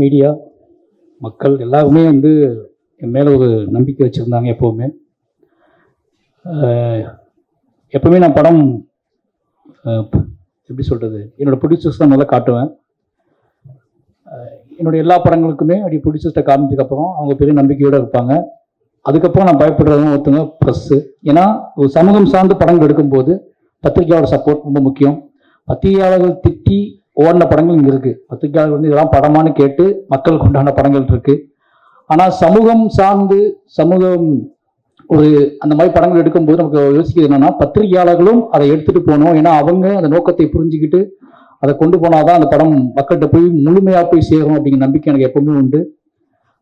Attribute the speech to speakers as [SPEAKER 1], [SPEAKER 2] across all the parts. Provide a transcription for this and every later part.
[SPEAKER 1] Media மக்கள் எல்லாருமே வந்து என் மேலே ஒரு நம்பிக்கை வச்சுருந்தாங்க. எப்போவுமே நான் படம் எப்படி சொல்கிறது, என்னோடய ப்ரொடியூசர்ஸ் தான் நல்லா காட்டுவேன். என்னுடைய எல்லா படங்களுக்குமே அப்படி ப்ரொடியூசர்ஸ்ட்டை காமிச்சதுக்கப்புறம் அவங்க பெரிய நம்பிக்கையோடு இருப்பாங்க. அதுக்கப்புறம் நான் பயப்படுறதும் ஒருத்தங்க ப்ரெஸ்ஸு. ஏன்னா ஒரு சமூகம் சார்ந்த படங்கள் எடுக்கும்போது பத்திரிகையாளர் சப்போர்ட் ரொம்ப முக்கியம். பத்திரிகையாளர்கள் திட்டி ஓடின படங்கள் இங்கே இருக்குது. பத்திரிகையாளர்கள் வந்து இதெல்லாம் படமானு கேட்டு மக்களுக்கு உண்டான படங்கள் இருக்குது. ஆனால் சமூகம் சார்ந்து ஒரு அந்த மாதிரி படங்கள் எடுக்கும்போது நமக்கு யோசிக்கிறது என்னன்னா, பத்திரிகையாளர்களும் அதை எடுத்துகிட்டு போகணும். ஏன்னா அவங்க அந்த நோக்கத்தை புரிஞ்சுக்கிட்டு அதை கொண்டு போனாதான் அந்த படம் மக்கள்கிட்ட போய் முழுமையாக போய் சேரும் அப்படிங்கிற நம்பிக்கை எனக்கு எப்பவுமே உண்டு.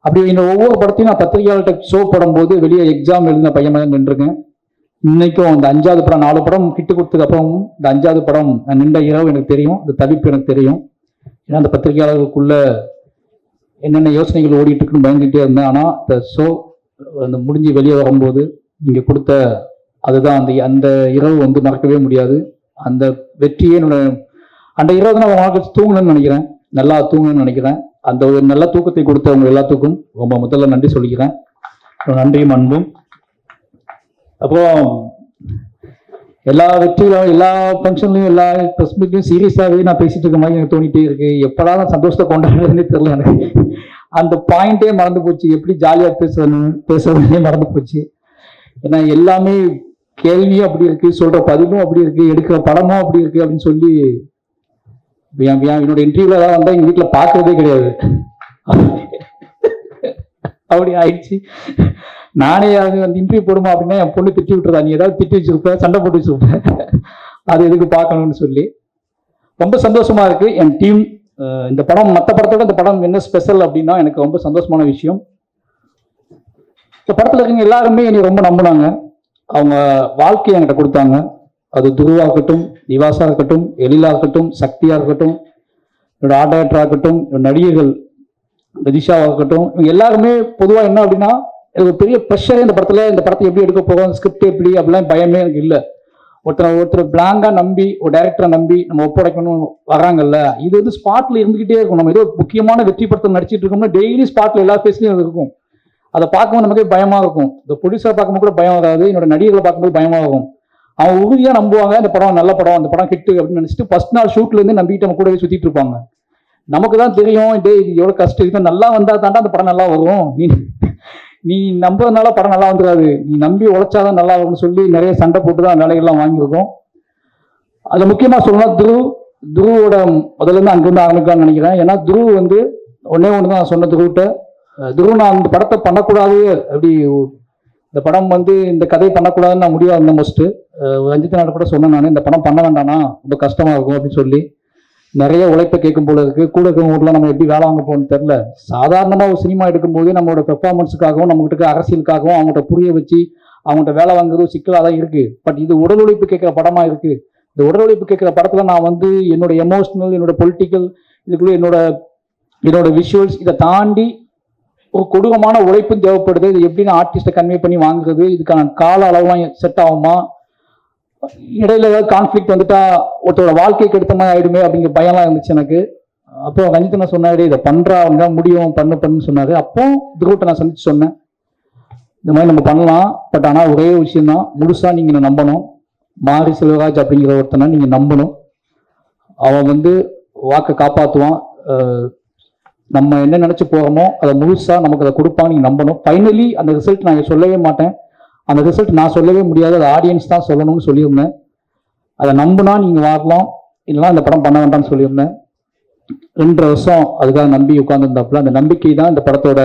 [SPEAKER 1] அப்படி இந்த ஒவ்வொரு படத்தையும் நான் பத்திரிகையாளர்கிட்ட ஷோ படும்போது வெளியே எக்ஸாம் எழுதின பையன் தான் நின்றுருக்கேன். இன்னைக்கும் அந்த 5வது படம் 4 படம் கிட்டு கொடுத்ததுக்கு அப்புறமும் இந்த 5வது படம் நான் நின்ற இரவு எனக்கு தெரியும், இந்த தவிப்பு எனக்கு தெரியும். ஏன்னா அந்த பத்திரிகையாளர்களுக்குள்ள என்னென்ன யோசனைகள் ஓடிட்டு இருக்குன்னு பயந்துகிட்டே இருந்தேன். ஆனால் இந்த ஷோ அந்த முடிஞ்சு வெளியே வரும்போது நீங்கள் கொடுத்த அதுதான் அந்த இரவு வந்து மறக்கவே முடியாது. அந்த வெற்றியே அந்த இரவு தான் வாழ்க்கை தூங்கணும்னு நினைக்கிறேன், நல்லா தூங்கணும்னு நினைக்கிறேன். அந்த ஒரு நல்ல தூக்கத்தை கொடுத்தவங்க எல்லாத்துக்கும் ரொம்ப முதல்ல நன்றி சொல்லிக்கிறேன். நன்றியும் அன்பும். அப்புறம் எல்லா வெற்றியிலும் எல்லா ஃபங்க்ஷன்லையும் எல்லா ப்ரெஸ் மீட்லையும் சீரியஸாகவே நான் பேசிட்டு இருக்க மாதிரி எனக்கு தோணிட்டே இருக்கு. எப்படா நான் சந்தோஷத்தை கொண்டாடுறதுன்னே தெரியல எனக்கு. அந்த பாயிண்டே மறந்து போச்சு, எப்படி ஜாலியாக பேசுறதுன்னே மறந்து போச்சு. ஏன்னா எல்லாமே கேள்வியும் அப்படி இருக்கு, சொல்ற பதிலும் அப்படி இருக்கு, எடுக்கிற படமும் அப்படி இருக்கு அப்படின்னு சொல்லி என்னோட இன்டர்வியூல ஏதாவது வந்தால் எங்கள் வீட்டில் பார்க்கறதே கிடையாது. அப்படி ஆயிடுச்சு. நானே அது அந்த இன்டர்வியூ போடுமா அப்படின்னா என் பொண்ணு திட்டி விட்டுறதா, நீ ஏதாவது திட்டி வச்சிருப்ப, சண்டை போட்டு வச்சிருப்பேன், அது எதுக்கு பார்க்கணும்னு சொல்லி. ரொம்ப சந்தோஷமா இருக்கு. என் டீம் இந்த படம் மற்ற படத்தோட இந்த படம் என்ன ஸ்பெஷல் அப்படின்னா எனக்கு ரொம்ப சந்தோஷமான விஷயம், இந்த படத்தில் இருக்கவங்க எல்லாருமே என்னை ரொம்ப நம்பினாங்க. அவங்க வாழ்க்கையை என்கிட்ட கொடுத்தாங்க. அது துருவா இருக்கட்டும், நிவாசா இருக்கட்டும், எழிலா இருக்கட்டும், சக்தியா இருக்கட்டும், என்னோட ஆர்ட் டைரக்டரா இருக்கட்டும், நடிகர்கள் ரதிஷாவாக இருக்கட்டும், இவங்க எல்லாருமே பொதுவாக என்ன அப்படின்னா எனக்கு பெரிய ப்ரெஷரே இந்த படத்தை எப்படி எடுக்க போகிறோம், ஸ்கிரிப்ட் எப்படி அப்படிலாம் பயமே எனக்கு இல்லை. ஒருத்தர் பிளாங்கா நம்பி ஒரு டைரக்டரை நம்பி நம்ம ஒப்படைக்கணும் வராங்கல்ல, இது வந்து ஸ்பாட்ல இருந்துகிட்டே இருக்கும். நம்ம ஏதோ முக்கியமான வெற்றி படத்தை நடிச்சிட்டு இருக்கோம்னா டெய்லி ஸ்பாட்ல எல்லா ஃபேஸ்லையும் அது இருக்கும். அதை பார்க்கும்போது நமக்கே பயமா இருக்கும். இந்த ப்ரொடியூசரை பார்க்கும்போது கூட பயம் வராது, என்னோட நடிகர்களை பார்க்கும்போது பயமா இருக்கும். அவங்க உறுதியாக நம்புவாங்க இந்த படம் நல்ல படம், அந்த படம் ஹிட் அப்படின்னு நினச்சிட்டு ஃபர்ஸ்ட் நாள் ஷூட்ல இருந்து நம்பிட்டு நம்ம கூடவே சுத்திட்டு இருப்பாங்க. நமக்கு தான் தெரியும் இது எவ்வளோ கஷ்டம், இது நல்லா வந்தா தாண்டா அந்த படம் நல்லா வரும், நீ நம்புறதுனால படம் நல்லா வந்துடாது, நீ நம்பி உழைச்சாதான் நல்லா வரும்னு சொல்லி நிறைய சண்டை போட்டு தான் வேலைகள்லாம் வாங்கியிருக்கோம். அது முக்கியமாக சொல்லணும், துருவோட முதல்ல இருந்து அங்கிருந்து ஆரம்பிக்கலாம்னு நினைக்கிறேன். ஏன்னா துருவ் வந்து ஒன்னே ஒன்று தான் நான் சொன்ன துருவிட்ட, துருவ் நான் இந்த படத்தை பண்ணக்கூடாது, அப்படி இந்த படம் வந்து இந்த கதை பண்ணக்கூடாதுன்னு நான் முடிவாக இருந்தேன். மோஸ்ட்டு ரஞ்சித் நாடு கூட சொன்னேன், நான் இந்த படம் பண்ண வேண்டாம்னா ரொம்ப கஷ்டமாக இருக்கும் அப்படின்னு சொல்லி. நிறைய உழைப்பை கேட்கும் போல இருக்குது, கூட இருக்கவங்கலாம் நம்ம எப்படி வேலை வாங்க போகணும்னு தெரில. சாதாரணமாக ஒரு சினிமா எடுக்கும்போது நம்மளோட பெர்ஃபார்மன்ஸுக்காகவும் நம்மகிட்ட இருக்க அரசியலுக்காகவும் அவங்கள்ட்ட புரிய வச்சு அவங்கள்ட்ட வேலை வாங்குறது சிக்கலாக தான் இருக்குது. பட் இது உடல் உழைப்பு கேட்குற படமாக இருக்குது. இந்த உடல் உழைப்பு கேட்குற படத்தில் நான் வந்து என்னோட எமோஷனல், என்னோட பொலிட்டிக்கல், இதுக்குள்ளே என்னோட விஷுவல்ஸ் இதை தாண்டி ஒரு கொடூரமான உழைப்பும் தேவைப்படுது. இது எப்படி நான் ஆர்டிஸ்ட்டை கன்வே பண்ணி வாங்குறது, இதுக்கான கால அளவுலாம் செட் ஆகுமா, இடையில ஏதாவது கான்ஃப்ளிக்ட் வந்துட்டா ஒருத்தரோட வாழ்க்கைக்கு எடுத்த மாதிரி ஆயிடுமே அப்படிங்கிற பயம்லாம் இருந்துச்சு எனக்கு. அப்போ ரஞ்சித் நான் சொன்னாரு, இதை பண்றா அப்படின்னா முடியும் பண்ணுன்னு சொன்னாரு. அப்போ துருவத்தை நான் சந்திச்சு சொன்னேன், இந்த மாதிரி நம்ம பண்ணலாம், பட் ஆனால் ஒரே விஷயம் தான், முழுசா நீங்க நம்பணும். மாரி செல்வராஜ் அப்படிங்கிற ஒருத்தனை நீங்க நம்பணும். அவன் வந்து வாக்கை காப்பாற்றுவான். நம்ம என்ன நினைச்சு போகிறோமோ அதை முழுசா நமக்கு அதை கொடுப்பான்னு நீங்க நம்பணும். ஃபைனலி அந்த ரிசல்ட் நான் சொல்லவே மாட்டேன், அந்த ரிசல்ட் நான் சொல்லவே முடியாது, அது ஆடியன்ஸ் தான் சொல்லணும்னு சொல்லியிருந்தேன். அதை நம்பினா நீங்கள் வரலாம், இல்லைனா இந்த படம் பண்ண வேண்டாம்னு சொல்லியிருந்தேன். 2 வருஷம் அதுக்காக நம்பி உட்காந்துருந்தாப்புல. அந்த நம்பிக்கை தான் இந்த படத்தோட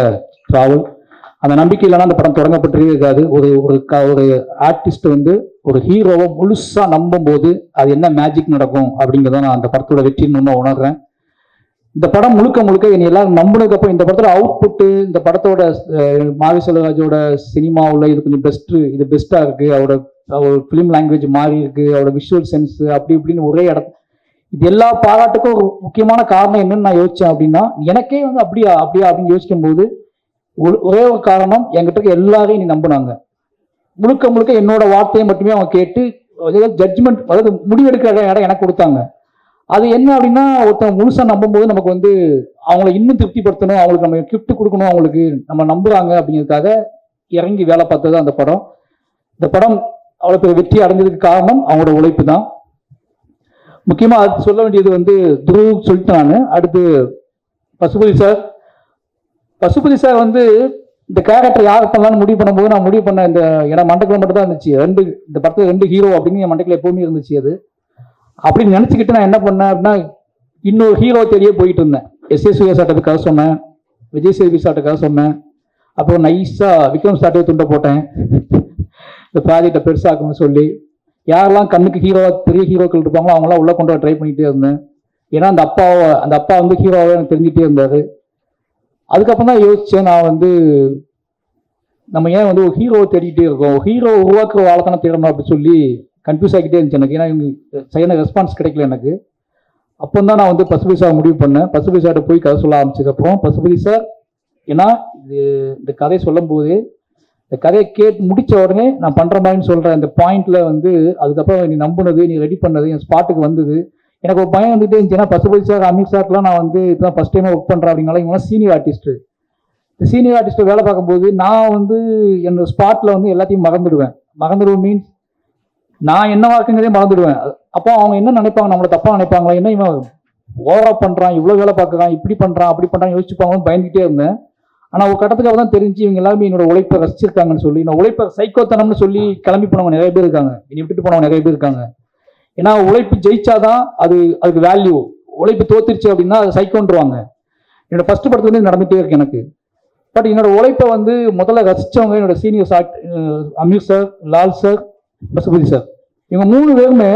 [SPEAKER 1] ட்ராவல். அந்த நம்பிக்கை இல்லைனா அந்த படம் தொடங்கப்பட்டே இருக்காது. ஒரு ஆர்டிஸ்ட் வந்து ஒரு ஹீரோவை முழுசா நம்பும் போது அது என்ன மேஜிக் நடக்கும் அப்படிங்கிறத நான் அந்த படத்தோட வெற்றின்னு உணர்றேன். இந்த படம் முழுக்க என்னை எல்லாரும் நம்பினதுக்கு அப்புறம் இந்த படத்தோட அவுட்புட்டு, இந்த படத்தோட மாரி செல்வராஜோட சினிமாவில் இது கொஞ்சம் இது பெஸ்ட்டாக இருக்குது, அவரோட ஃபிலிம் லாங்குவேஜ் மாறி இருக்கு, அவரோட விஷுவல் சென்ஸ் அப்படி இப்படின்னு ஒரே இடத்துல இது எல்லா பாராட்டுக்கும் ஒரு முக்கியமான காரணம் என்னன்னு நான் யோசிச்சேன் அப்படின்னா, எனக்கே வந்து அப்படியா அப்படின்னு யோசிக்கும் போது ஒரே ஒரு காரணம், என்கிட்ட எல்லாரையும் நீ நம்பினாங்க. முழுக்க என்னோட வார்த்தையை மட்டுமே அவங்க கேட்டு ஜட்ஜ்மெண்ட், அதாவது முடிவெடுக்கிற இடம் எனக்கு கொடுத்தாங்க. அது என்ன அப்படின்னா ஒருத்தன் முழுசா நம்பும்போது நமக்கு வந்து அவங்களை இன்னும் திருப்திப்படுத்தணும், அவங்களுக்கு நம்ம கிஃப்ட் கொடுக்கணும், அவங்களுக்கு நம்ம நம்புறாங்க அப்படிங்கிறதுக்காக இறங்கி வேலை பார்த்தது அந்த படம். இந்த படம் அவ்வளோ பெரிய வெற்றி அடைஞ்சதுக்கு காரணம் அவங்களோட உழைப்பு தான். முக்கியமாக அது சொல்ல வேண்டியது வந்து துருவ் சொல்லிட்டு நான் அடுத்து பசுபதி சார் வந்து இந்த கேரக்டர் யார் பண்ணலான்னு முடிவு பண்ணும்போது நான் முடிவு பண்ண இந்த ஏன்னா மண்டக்கில் மட்டும் தான் இருந்துச்சு இந்த படத்தில் 2 ஹீரோ அப்படின்னு என் மண்டக்கில் எப்பவுமே இருந்துச்சு. அது அப்படின்னு நினச்சிக்கிட்டு நான் என்ன பண்ணேன் அப்படின்னா இன்னொரு ஹீரோ தேடியே போயிட்டு இருந்தேன். SSV சாட்டுக்காக சொன்னேன், விஜய் சேதுபதி சாட்டுக்காக சொன்னேன், அப்புறம் நைஸாக விக்ரம் சாட்டே துண்டை போட்டேன் இந்த ப்ராஜெக்டை பெருசாக்கணும்னு சொல்லி. யாரெல்லாம் கண்ணுக்கு ஹீரோவா பெரிய ஹீரோக்கள் இருப்பாங்களோ அவங்களாம் உள்ள கொண்டு வர ட்ரை பண்ணிகிட்டே இருந்தேன். ஏன்னா அந்த அப்பா வந்து ஹீரோவாக எனக்கு தெரிஞ்சுட்டே இருந்தார். அதுக்கப்புறம் தான் யோசித்தேன், நான் வந்து நம்ம ஏன் வந்து ஒரு ஹீரோவை தேடிக்கிட்டே இருக்கோம், ஹீரோ உருவாக்குற வாழ்க்கை தேடணும் அப்படின்னு சொல்லி கன்ஃபியூஸ் ஆகிட்டே இருந்துச்சு எனக்கு. ஏன்னா சரியான ரெஸ்பான்ஸ் கிடைக்கல எனக்கு. அப்போ தான் நான் வந்து பசுபதி சார் முடிவு பண்ணேன். பசுபதி சார்கிட்ட போய் கதை சொல்ல ஆரம்பிச்சதுக்கப்புறம் பசுபதி சார் ஏன்னா இந்த கதையை சொல்லும் போது இந்த கதையை கேட்டு முடித்த உடனே நான் பண்ணுற மாதிரின்னு சொல்கிறேன் அந்த பாயிண்டில் வந்து அதுக்கப்புறம் நீ நம்பினது, நீ ரெடி பண்ணது, என் ஸ்பாட்டுக்கு வந்தது. எனக்கு ஒரு பயம் வந்துகிட்டே இருந்துச்சு. ஏன்னா பசுபதி சார், அமீர் சார்லாம் நான் வந்து இப்போ ஃபஸ்ட் டைமாக ஒர்க் பண்ணுறேன் அப்படின்னால இவங்களாம் சீனியர் ஆர்டிஸ்ட்டு. இந்த சீனியர் ஆர்டிஸ்ட்டை வேலை பார்க்கும்போது நான் வந்து என்னோட ஸ்பாட்டில் வந்து எல்லாத்தையும் மறந்துடுவேன் மீன்ஸ் நான் என்ன வாக்குங்கிறதே மறந்துடுவேன். அப்போ அவங்க என்ன நினைப்பாங்க, நம்மளை தப்பாக நினைப்பாங்களா, என்ன இவன் ஓவரா பண்ணுறான், இவ்வளோ வேலை பார்க்குறான், இப்படி பண்ணுறான் அப்படி பண்ணுறான் யோசிச்சுப்பாங்கன்னு பயந்துகிட்டே இருந்தேன். ஆனால் ஒரு கட்டத்துக்காக தான் தெரிஞ்சு இவங்க எல்லாருமே என்னோட உழைப்பை ரசிச்சிருக்காங்கன்னு சொல்லி, என்னோட உழைப்பை சைக்கோத்தனம்னு சொல்லி கிளம்பி போனவங்க நிறைய பேர் இருக்காங்க, என்னை விட்டுட்டு போனவங்க நிறைய பேர் இருக்காங்க. ஏன்னா உழைப்பு ஜெயிச்சாதான் அதுக்கு வேல்யூ, உழைப்பு தோத்துருச்சு அப்படின்னா அது சைக்கோன்றுவாங்க. என்னோட ஃபர்ஸ்ட் படத்துல வந்து நடந்துகிட்டே இருக்கு எனக்கு. பட் என்னோட உழைப்பை வந்து முதல்ல ரசித்தவங்க என்னோட senior sir Ameer sir, Lal sir, Pasupathi sir, இவங்க 3 பேருமே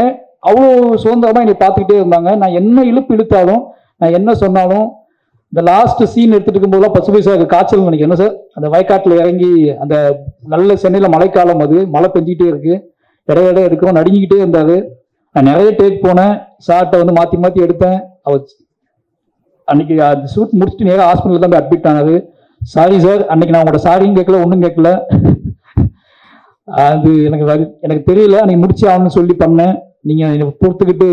[SPEAKER 1] அவ்வளோ சுதந்திரமாக என்னை பார்த்துக்கிட்டே இருந்தாங்க. நான் என்ன இழுத்தாலும், நான் என்ன சொன்னாலும், இந்த லாஸ்ட் சீன் எடுத்துட்டு இருக்கும்போதெல்லாம் பசுபதி சார் காய்ச்சல் நினைக்கிறேன். என்ன சார் அந்த வயக்காட்டில் இறங்கி அந்த நல்ல சென்னையில் மழைக்காலம், அது மழை பெஞ்சிக்கிட்டே இருக்கு, இடையிட எடுக்கிறோம், நடுங்கிக்கிட்டே இருந்தாரு. நான் நிறைய டேக் போனேன், சார்ட்டை வந்து மாற்றி எடுத்தேன். அவர் அன்னைக்கு அந்த ஷூட் முடிச்சுட்டு நேராக ஹாஸ்பிட்டலில் தான் போய் அட்மிட் ஆனாரு. சாரி சார், அன்னைக்கு நான் உங்களோட சாரியும் கேட்கல, ஒன்றும் கேட்கல, அது எனக்கு தெரியல, அன்னைக்கு முடிச்சு ஆகணும்னு சொல்லி பண்ணேன். நீங்கள் எனக்கு பொறுத்துக்கிட்டு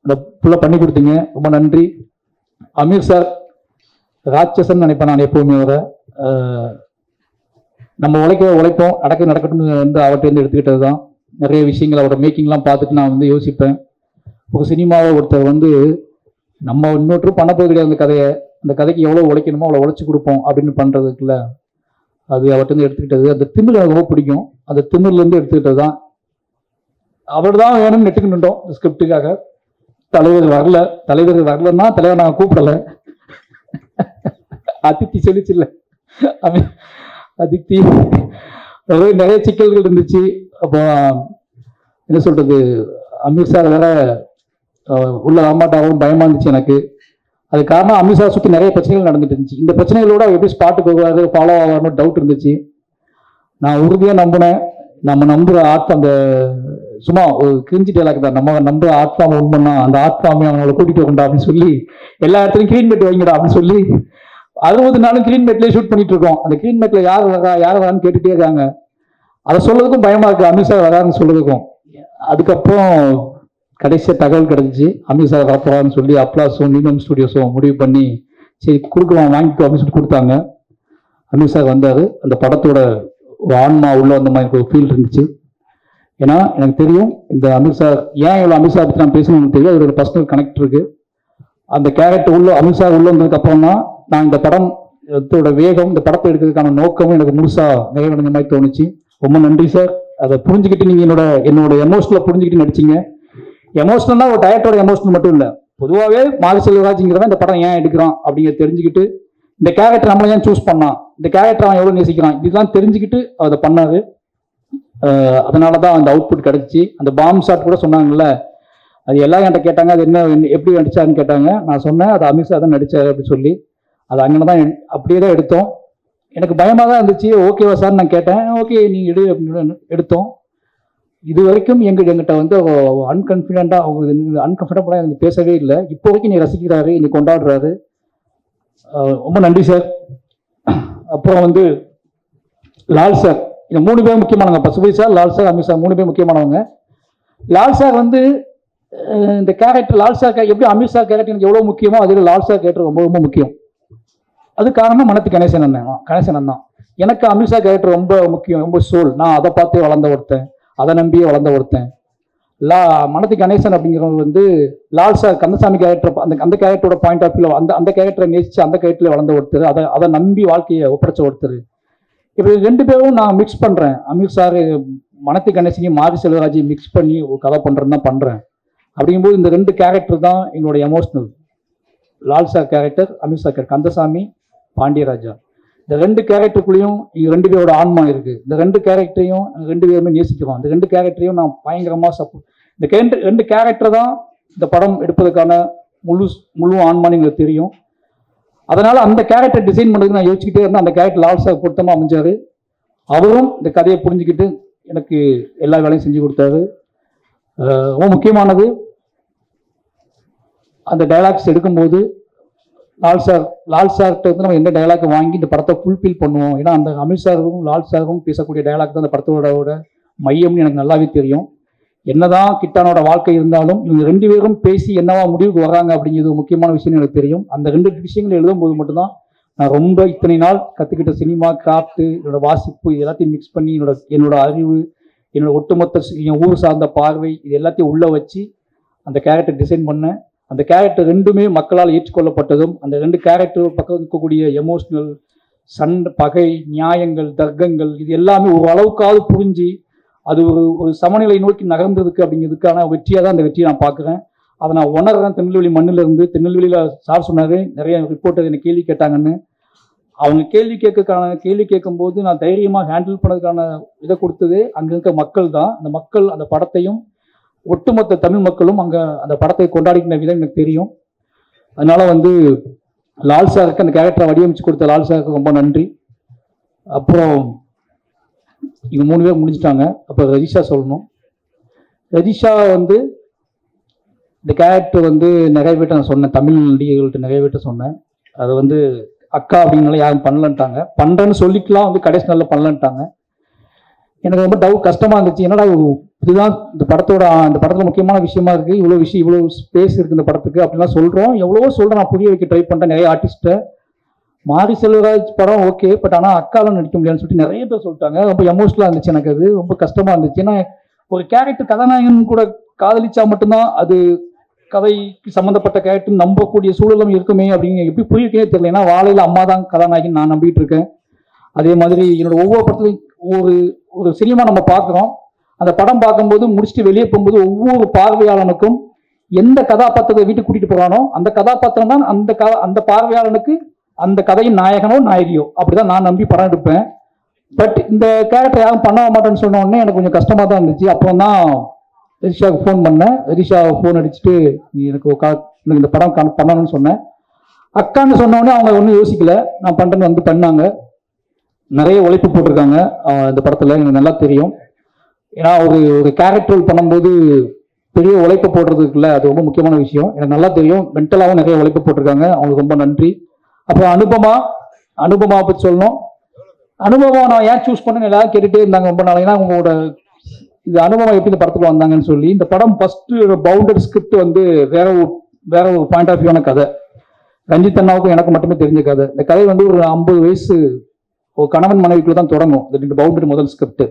[SPEAKER 1] அந்த ஃபுல்லாக பண்ணி கொடுத்தீங்க, ரொம்ப நன்றி. அமீர் சார் ராட்சசன் நினைப்பேன் நான் எப்போவுமே. வர நம்ம உழைப்போம், நடக்கட்டும்னு வந்து அவர்கிட்ட எடுத்துக்கிட்டது தான். நிறைய விஷயங்கள் அவரோட மேக்கிங்லாம் பார்த்துட்டு நான் வந்து யோசிப்பேன். ஒரு சினிமாவை ஒருத்தர் வந்து நம்ம இன்னொருத்தரும் பண்ண போது கிடையாது, அந்த கதைக்கு எவ்வளோ உழைக்கணுமோ அவ்வளோ உழைச்சி கொடுப்போம் அப்படின்னு பண்ணுறதுக்குள்ள அது அவர்கிட்ட எடுத்துக்கிட்டது. அந்த திமிர் எனக்கு ரொம்ப பிடிக்கும், அந்த திமிர்லேருந்து எடுத்துக்கிட்டது தான். அவர் தான் வேணும்னு நெட்டுக்கு நின்றோம் ஸ்கிரிப்டுக்காக. தலைவர் வரலன்னா தலைவர் நாங்கள் கூப்பிடலை. அதித்தி சொல்லிச்சுல்ல, அதித்தி நிறைய சிக்கல்கள் இருந்துச்சு. அப்போ என்ன சொல்றது, அமீர் சார் வேற உள்ள வரமாட்டாகவும் பயமா இருந்துச்சு எனக்கு. அது காரணம் அமீர் சார் சுற்றி நிறைய பிரச்சனைகள் நடந்துட்டு இருந்துச்சு. இந்த பிரச்சனைகளோட எப்படி ஸ்பாட்டுக்கு வருவாரு, ஃபாலோ ஆவார்னு டவுட் இருந்துச்சு. நான் உறுதியாக நம்பினேன், நம்ம நம்புற அந்த சும்மா ஒரு கிரிஞ்சி டேலாக் தான், நம்ம நம்புற ஆத்மாவை உண்மைன்னா அந்த ஆத்மாவை அவங்கள கூட்டிட்டு வரண்டா அப்படின்னு சொல்லி எல்லா இடத்துலையும் கிளீன் மேட் வைங்கடா அப்படின்னு சொல்லி 60 நாளும் கிளீன் மேட்லேயே ஷூட் பண்ணிட்டு இருக்கோம். அந்த கிளீன் மேட்ல யார் வரான்னு கேட்டுட்டே இருக்காங்க. அதை சொல்றதுக்கும் பயமா இருக்கு, அமீர் சார் வரான்னு சொல்றதுக்கும். அதுக்கப்புறம் கடைசியாக தகவல் கிடைச்சிச்சு, அமீர் சார் வரப்போறான்னு சொல்லி அப்ளாஸும் நீலம் ஸ்டுடியோஸும் முடிவு பண்ணி சரி கொடுக்கலாம் வாங்கிக்கோ அப்படின்னு சொல்லி கொடுத்தாங்க. அமீர் சார் வந்தார். அந்த படத்தோட ஆன்மா உள்ள வந்த மாதிரி ஒரு ஃபீல் இருந்துச்சு. ஏன்னா எனக்கு தெரியும் இந்த அமீர் சார் ஏன் இவ்வளோ அமீர் சார் பற்றி நான் பேசணும்னு தெரியும், அதோட பர்சனல் கனெக்ட் இருக்கு. அந்த கேரக்டர் உள்ள அமீர் சார் உள்ள வந்ததுக்கு அப்புறம் தான் நான் இந்த படத்தோட வேகம், இந்த படத்தை எடுக்கிறதுக்கான நோக்கமும் எனக்கு முழுசா நிறைவடைஞ்ச மாதிரி தோணுச்சு. ரொம்ப நன்றி சார். அதை புரிஞ்சுக்கிட்டு நீங்க என்னோட எமோஷனலை புரிஞ்சுக்கிட்டு நடிச்சிங்க. எமோஷனல்னா ஒரு டயட்டோட எமோஷனல் மட்டும் இல்லை, பொதுவாகவே மாரி செல்வராஜ்ங்கிறவன் இந்த படம் ஏன் எடுக்கிறான் அப்படிங்கிறத தெரிஞ்சுக்கிட்டு, இந்த கேரக்டர் நம்மளை ஏன் சூஸ் பண்ணான், இந்த கேரக்டர் அவன் எவ்வளோ நேசிக்கிறான், இதெல்லாம் தெரிஞ்சுக்கிட்டு அதை பண்ணாரு. அதனால தான் அந்த அவுட்புட் கிடைச்சி. அந்த பாம் ஷாட் கூட சொன்னாங்கல்ல, அது எல்லாம் என்கிட்ட கேட்டாங்க, அது என்ன எப்படி நடிச்சாருன்னு கேட்டாங்க. நான் சொன்னேன் அது அமீர் சார் தான் நடிச்சாரு அப்படின்னு சொல்லி. அது அங்கே தான் அப்படியே தான் எடுத்தோம். எனக்கு பயமாக தான் இருந்துச்சு. ஓகேவா சார் நான் கேட்டேன், ஓகே நீங்கள் எடு அப்படின்னு எடுத்தோம். இது வரைக்கும் எங்கிட்ட வந்து அன்கம்ஃபர்டபுளாக எனக்கு பேசவே இல்லை. இப்போ வரைக்கும் நீ ரசிக்கிறாரு, நீ கொண்டாடுறாரு. ரொம்ப நன்றி சார். அப்புறம் வந்து லால் சார், இந்த 3 பேர் முக்கியமானவங்க. Pasupathi sir, Lal sir, Ameer sir 3 பேர் முக்கியமானவங்க. லால் சார் வந்து இந்த கேரக்டர் லால்சா எப்படி அமித்ஷா கேரக்டர் எனக்கு எவ்வளோ முக்கியமோ அதில் லால்சா கேரக்டர் ரொம்ப ரொம்ப முக்கியம். அது காரணம் மனத்து கணேசன் தான். எனக்கு அமித்ஷா கேரக்டர் ரொம்ப முக்கியம், ரொம்ப சோல். நான் அதை பார்த்தே வளர்ந்த ஒருத்தன், அதை நம்பியே வளர்ந்த ஒருத்தன். மனத்து கணேசன் அப்படிங்கிறவங்க வந்து லால்சா கந்தசாமி கேரக்டர், அந்த கேரக்டரோட பாயிண்ட் ஆஃப் வியூ, அந்த கேரக்டரை நேசிச்சு அந்த கேரக்டரில் வளர்ந்த ஒருத்தர், அதை நம்பி வாழ்க்கையை ஒப்படைச்ச ஒருத்தர். இப்போ 2 பேரும் நான் மிக்ஸ் பண்ணுறேன். அமித்ஷா மனத்து கணேசனையும் மாரி செல்வராஜையும் மிக்ஸ் பண்ணி ஒரு கதை பண்ணுறேன்னு தான் பண்ணுறேன். அப்படிங்கும்போது இந்த 2 கேரக்டர் தான் என்னோட எமோஷனல். லால்சா கேரக்டர், அமித்ஷா கேரக்டர், கந்தசாமி, பாண்டியராஜா. இந்த 2 கேரக்டருக்குள்ளேயும் 2 பேரோட ஆன்மா இருக்கு. இந்த 2 கேரக்டரையும் 2 பேருமே நேசிக்கிறோம். இந்த 2 கேரக்டரையும் நான் பயங்கரமாக சப்போர்ட். இந்த 2 கேரக்டர் தான் இந்த படம் எடுப்பதற்கான முழு ஆன்மான்னு எங்களுக்கு தெரியும். அதனால அந்த கேரக்டர் டிசைன் பண்ணுறதுக்கு நான் யோசிச்சுக்கிட்டே இருந்தேன். அந்த கேரக்டர் லால்சா பொருத்தமாக அமைஞ்சாரு. அவரும் இந்த கதையை புரிஞ்சுக்கிட்டு எனக்கு எல்லா வேலையும் செஞ்சு கொடுத்தாரு. ரொம்ப முக்கியமானது, அந்த டைலாக்ஸ் எடுக்கும்போது லால்சார்கிட்ட வந்து நம்ம எந்த டைலாக் வாங்கி இந்த படத்தை ஃபுல்ஃபில் பண்ணுவோம். ஏன்னா அந்த அமித்ஷாருக்கும் லால்சாருக்கும் பேசக்கூடிய டைலாக் தான் அந்த படத்தோட மையம்னு எனக்கு நல்லாவே தெரியும். என்னதான் கிட்டானோட வாழ்க்கை இருந்தாலும் இவங்க 2 பேரும் பேசி என்னவா முடிவுக்கு வராங்க அப்படிங்கிறது முக்கியமான விஷயம் எனக்கு தெரியும். அந்த 2 விஷயங்கள் எழுதும்போது மட்டும்தான் நான் ரொம்ப இத்தனை நாள் கற்றுக்கிட்ட சினிமா, கிராஃப்ட், என்னோட வாசிப்பு, இது எல்லாத்தையும் மிக்ஸ் பண்ணி என்னோட அறிவு, என்னோட ஒட்டுமொத்த என் ஊர் சார்ந்த பார்வை, இது எல்லாத்தையும் உள்ளே வச்சு அந்த கேரக்டர் டிசைன் பண்ணேன். அந்த கேரக்டர் 2மே மக்களால் ஏற்றுக்கொள்ளப்பட்டதும், அந்த 2 கேரக்டர் பக்கம் இருக்கக்கூடிய எமோஷ்னல், சண்டை, பகை, நியாயங்கள், தர்க்கங்கள், இது எல்லாமே ஒரு அளவுக்காவது புரிஞ்சு அது ஒரு சமநிலை நோக்கி நகர்ந்ததுக்கு அப்படிங்கிறதுக்கான வெற்றியாக தான் அந்த வெற்றியை நான் பார்க்குறேன். அதை நான் உணர்றேன். திருநெல்வேலி மண்ணிலிருந்து, திருநெல்வேலியில் சார் சொன்னார் நிறைய ரிப்போர்ட்டர் என்னை கேள்வி கேட்டாங்கன்னு. அவங்க கேள்வி கேட்கும்போது நான் தைரியமாக ஹேண்டில் பண்ணதுக்கான இதை கொடுத்தது அங்கே இருக்க மக்கள் தான். அந்த மக்கள் அந்த படத்தையும் ஒட்டுமொத்த தமிழ் மக்களும் அங்கே அந்த படத்தை கொண்டாடிக்கிற விதம் எனக்கு தெரியும். அதனால வந்து லால்சாருக்கு அந்த கேரக்டரை வடிவமைச்சு கொடுத்த லால்சாருக்கு ரொம்ப நன்றி. அப்புறம் இவங்க 3 பேர் முடிஞ்சிட்டாங்க. அப்போ ரஜிஷா சொல்லணும். ரஜிஷா வந்து இந்த கேரக்டர் வந்து நிறைய பேர்ட்ட நான் சொன்னேன், தமிழ் நடிகர்கள்ட்ட நிறைய பேர்ட்ட சொன்னேன். அது வந்து அக்கா அப்படின்னால யாரும் பண்ணலன்ட்டாங்க. பண்ணுறேன்னு சொல்லிக்கலாம், வந்து கடைசி நாளில் பண்ணலன்ட்டாங்க. எனக்கு ரொம்ப கஷ்டமாக இருந்துச்சு. என்னடா இதுதான் இந்த படத்தில் முக்கியமான விஷயமா இருக்குது, இவ்வளோ ஸ்பேஸ் இருக்குது இந்த படத்துக்கு அப்படின்லாம் சொல்கிறோம். எவ்வளவோ சொல்கிறேன், நான் புரிய வைக்க ட்ரை பண்ணுறேன் நிறைய ஆர்டிஸ்ட்டை. மாரி செல்வராஜ் படம் ஓகே, பட் ஆனால் அக்காலாம் நடிக்க முடியாதுன்னு சொல்லிட்டு நிறைய பேர் சொல்லிட்டாங்க. ரொம்ப எமோஷனலாக இருந்துச்சு எனக்கு. அது ரொம்ப கஷ்டமாக இருந்துச்சு. ஏன்னா ஒரு கேரக்டர் கதாநாயகன் கூட காதலிச்சா மட்டும்தான் அது கதைக்கு சம்மந்தப்பட்ட கேரக்டர் நம்பக்கூடிய சூழலும் இருக்குமே அப்படின்னு எப்படி புரியவே தெரியல. ஏன்னா வாழையில் அம்மா தான் கதாநாயகன் நான் நம்பிட்டு இருக்கேன். அதே மாதிரி என்னோட ஒவ்வொரு படத்துலையும் ஒரு சினிமா நம்ம பார்க்குறோம். அந்த படம் பார்க்கும்போது முடிச்சுட்டு வெளியே போகும்போது ஒவ்வொரு பார்வையாளனுக்கும் எந்த கதாபாத்திரத்தை வீட்டுக்கு கூட்டிகிட்டு போகிறானோ அந்த கதாபாத்திரம் தான் அந்த பார்வையாளனுக்கு அந்த கதையின் நாயகனோ நாயகியோ அப்படிதான் நான் நம்பி படம் எடுப்பேன். பட் இந்த கேரக்டர் யாரும் பண்ண மாட்டேன்னு சொன்ன உடனே எனக்கு கொஞ்சம் கஷ்டமாக தான் இருந்துச்சு. அப்புறம் தான் ரிஷாவுக்கு ஃபோன் பண்ணேன். ரிஷா ஃபோன் அடிச்சுட்டு எனக்கு இந்த படம் பண்ணணும்னு சொன்னேன். அக்கான்னு சொன்ன உடனே அவங்க ஒன்றும் யோசிக்கல, நான் பண்ணுறேன்னு வந்து பண்ணாங்க. நிறைய உழைப்பு போட்டிருக்காங்க இந்த படத்தில், எனக்கு நல்லா தெரியும். ஏன்னா ஒரு கேரக்டர் பண்ணும்போது பெரிய உழைப்பு போடுறதுக்குள்ள அது ரொம்ப முக்கியமான விஷயம். எனக்கு நல்லா தெரியும். மென்டலாகவும் நிறைய உழைப்பு போட்டிருக்காங்க, அவங்களுக்கு ரொம்ப நன்றி. அப்புறம் அனுபமா பற்றி சொல்லணும். அனுபவம் நான் ஏன் சூஸ் பண்ணேன்னு எல்லாரும் கேட்டுகிட்டே இருந்தாங்க ரொம்ப நாள். ஏன்னா உங்களோட இது அனுபவம் எப்படி இந்த படத்துக்கு வந்தாங்கன்னு சொல்லி. இந்த படம் ஃபர்ஸ்ட் பவுண்டட் ஸ்கிரிப்ட் வந்து வேற ஒரு பாயிண்ட் ஆஃப் வியூவான கதை. ரஞ்சித் அண்ணாவுக்கும் எனக்கு மட்டுமே தெரிஞ்ச கதை. இந்த கதை வந்து ஒரு 50 வயசு ஒரு கணவன் மனைவிக்குள்ள தான் தொடங்கும் இந்த பவுண்டட் முதல் ஸ்கிரிப்ட்.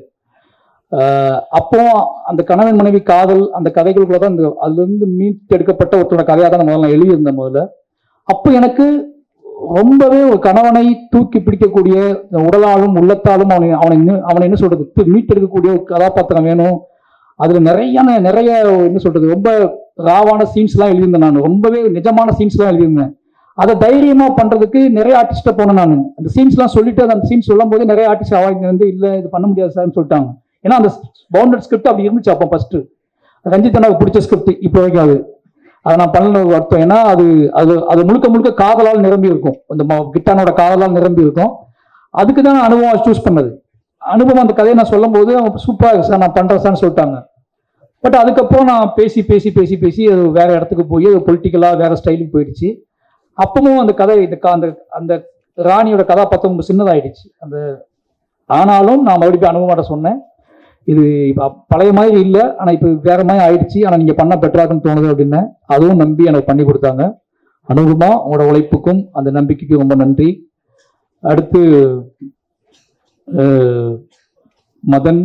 [SPEAKER 1] அப்போ அந்த கணவன் மனைவி காதல் அந்த கதைகளுக்குள்ள தான் அதுலேருந்து மீட்டெடுக்கப்பட்ட ஒருத்தரோட கதையாக தான் முதல்ல எழுதியிருந்தேன் முதல்ல. அப்போ எனக்கு ரொம்பவே ஒரு கணவனை தூக்கி பிடிக்கக்கூடிய உடலாலும் உள்ளத்தாலும் அவனை என்ன சொல்றது மீட்டெடுக்கக்கூடிய ஒரு கதாபாத்திரம் வேணும். அதுல நிறைய என்ன சொல்றது ரொம்ப ராவான சீன்ஸ்லாம் எழுதியிருந்தேன். நான் ரொம்பவே நிஜமான சீன்ஸ்லாம் எழுதியிருந்தேன். அதை தைரியமா பண்றதுக்கு நிறைய ஆர்டிஸ்ட்டை போனேன். நான் அந்த சீன்ஸ்லாம் சொல்லிட்டு அந்த சீன்ஸ் சொல்லும் போது நிறைய ஆர்டிஸ்ட் அவாய்ட் வந்து இல்லை இது பண்ண முடியாது சார்னு சொல்லிட்டாங்க. ஏன்னா அந்த பவுண்டட் ஸ்கிரிப்ட் அப்படி இருந்துச்சு அப்போ ஃபர்ஸ்ட். ரஞ்சித் அண்ணாவுக்கு பிடிச்ச ஸ்கிரிப்ட் இப்போ வரைக்கும் அதை நான் பண்ண அர்த்தம். ஏன்னா அது முழுக்க காதலால் நிரம்பி இருக்கும். அந்த கிட்டானோட காதலால் நிரம்பி இருக்கும். அதுக்கு தான் அனுபவம் சூஸ் பண்ணது. அனுபவம் அந்த கதையை நான் சொல்லும் போது அவங்க சூப்பராக இருக்கு சார் நான் பண்றேன் சார்னு சொல்லிட்டாங்க. பட் அதுக்கப்புறம் நான் பேசி அது வேற இடத்துக்கு போய் அது பொலிட்டிக்கலாக வேற ஸ்டைலுக்கு போயிடுச்சு. அப்பவும் அந்த கதை அந்த ராணியோட கதாபாத்திரம் சின்னதாயிடுச்சு. ஆனாலும் நான் மறுபடியும் அனுபவமாட்ட சொன்னேன், இது இப்போ பழைய மாதிரி இல்லை, ஆனால் இப்போ வேற மாதிரி ஆயிடுச்சு, ஆனால் நீங்கள் பண்ண பெட்டராகன்னு தோணுது அப்படின்னு அதுவும் நம்பி எனக்கு பண்ணி கொடுத்தாங்க. அனுகுமா உங்களோட உழைப்புக்கும் அந்த நம்பிக்கைக்கும் ரொம்ப நன்றி. அடுத்து மதன்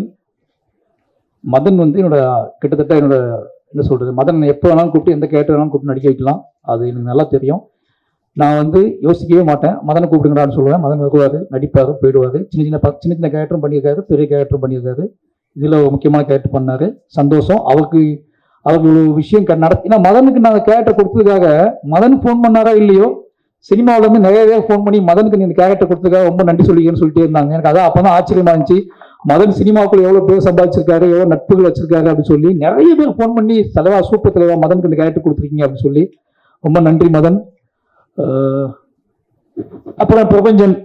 [SPEAKER 1] வந்து என்னோட கிட்டத்தட்ட என்னோட என்ன சொல்றது, மதன் எப்போ வேணாலும் கூப்பிட்டு எந்த கேரக்டர் வேணாலும் கூப்பிட்டு நடிக்க வைக்கலாம், அது எனக்கு நல்லா தெரியும். நான் வந்து யோசிக்கவே மாட்டேன், மதனை கூப்பிடுங்கடான்னு சொல்லுவேன். மதன் வருவார், நடிப்பார், போயிடுவார். சின்ன சின்ன கேரக்டரும் பண்ணியிருக்காரு, பெரிய கேரக்டரும் பண்ணியிருக்காரு. இதில் முக்கியமான கேரக்டர் பண்ணார், சந்தோஷம். அவருக்கு ஒரு விஷயம் ஏன்னா மதனுக்கு நான் கேரக்டர் கொடுத்ததுக்காக மதன் ஃபோன் பண்ணாரா இல்லையோ, சினிமாவில் வந்து நிறைய பேர் ஃபோன் பண்ணி மதனுக்கு நீ இந்த கேரக்டர் கொடுத்ததுக்காக ரொம்ப நன்றி சொல்லிக்கன்னு சொல்லிட்டே இருந்தாங்க. எனக்கு அதான் அப்போ தான் ஆச்சரியமா இருந்துச்சு, மதன் சினிமாவுக்குள்ள எவ்வளோ பேர் சம்பாதிச்சிருக்காரு, எவ்வளோ நட்புகள் வச்சிருக்காரு அப்படின்னு சொல்லி நிறைய பேர் ஃபோன் பண்ணி தலைவா சூப்பர் தலைவா மதனுக்கு இந்த கேரக்டர் கொடுத்துருக்கீங்க அப்படின்னு சொல்லி ரொம்ப நன்றி மதன். அப்புறம் பிரபஞ்சன்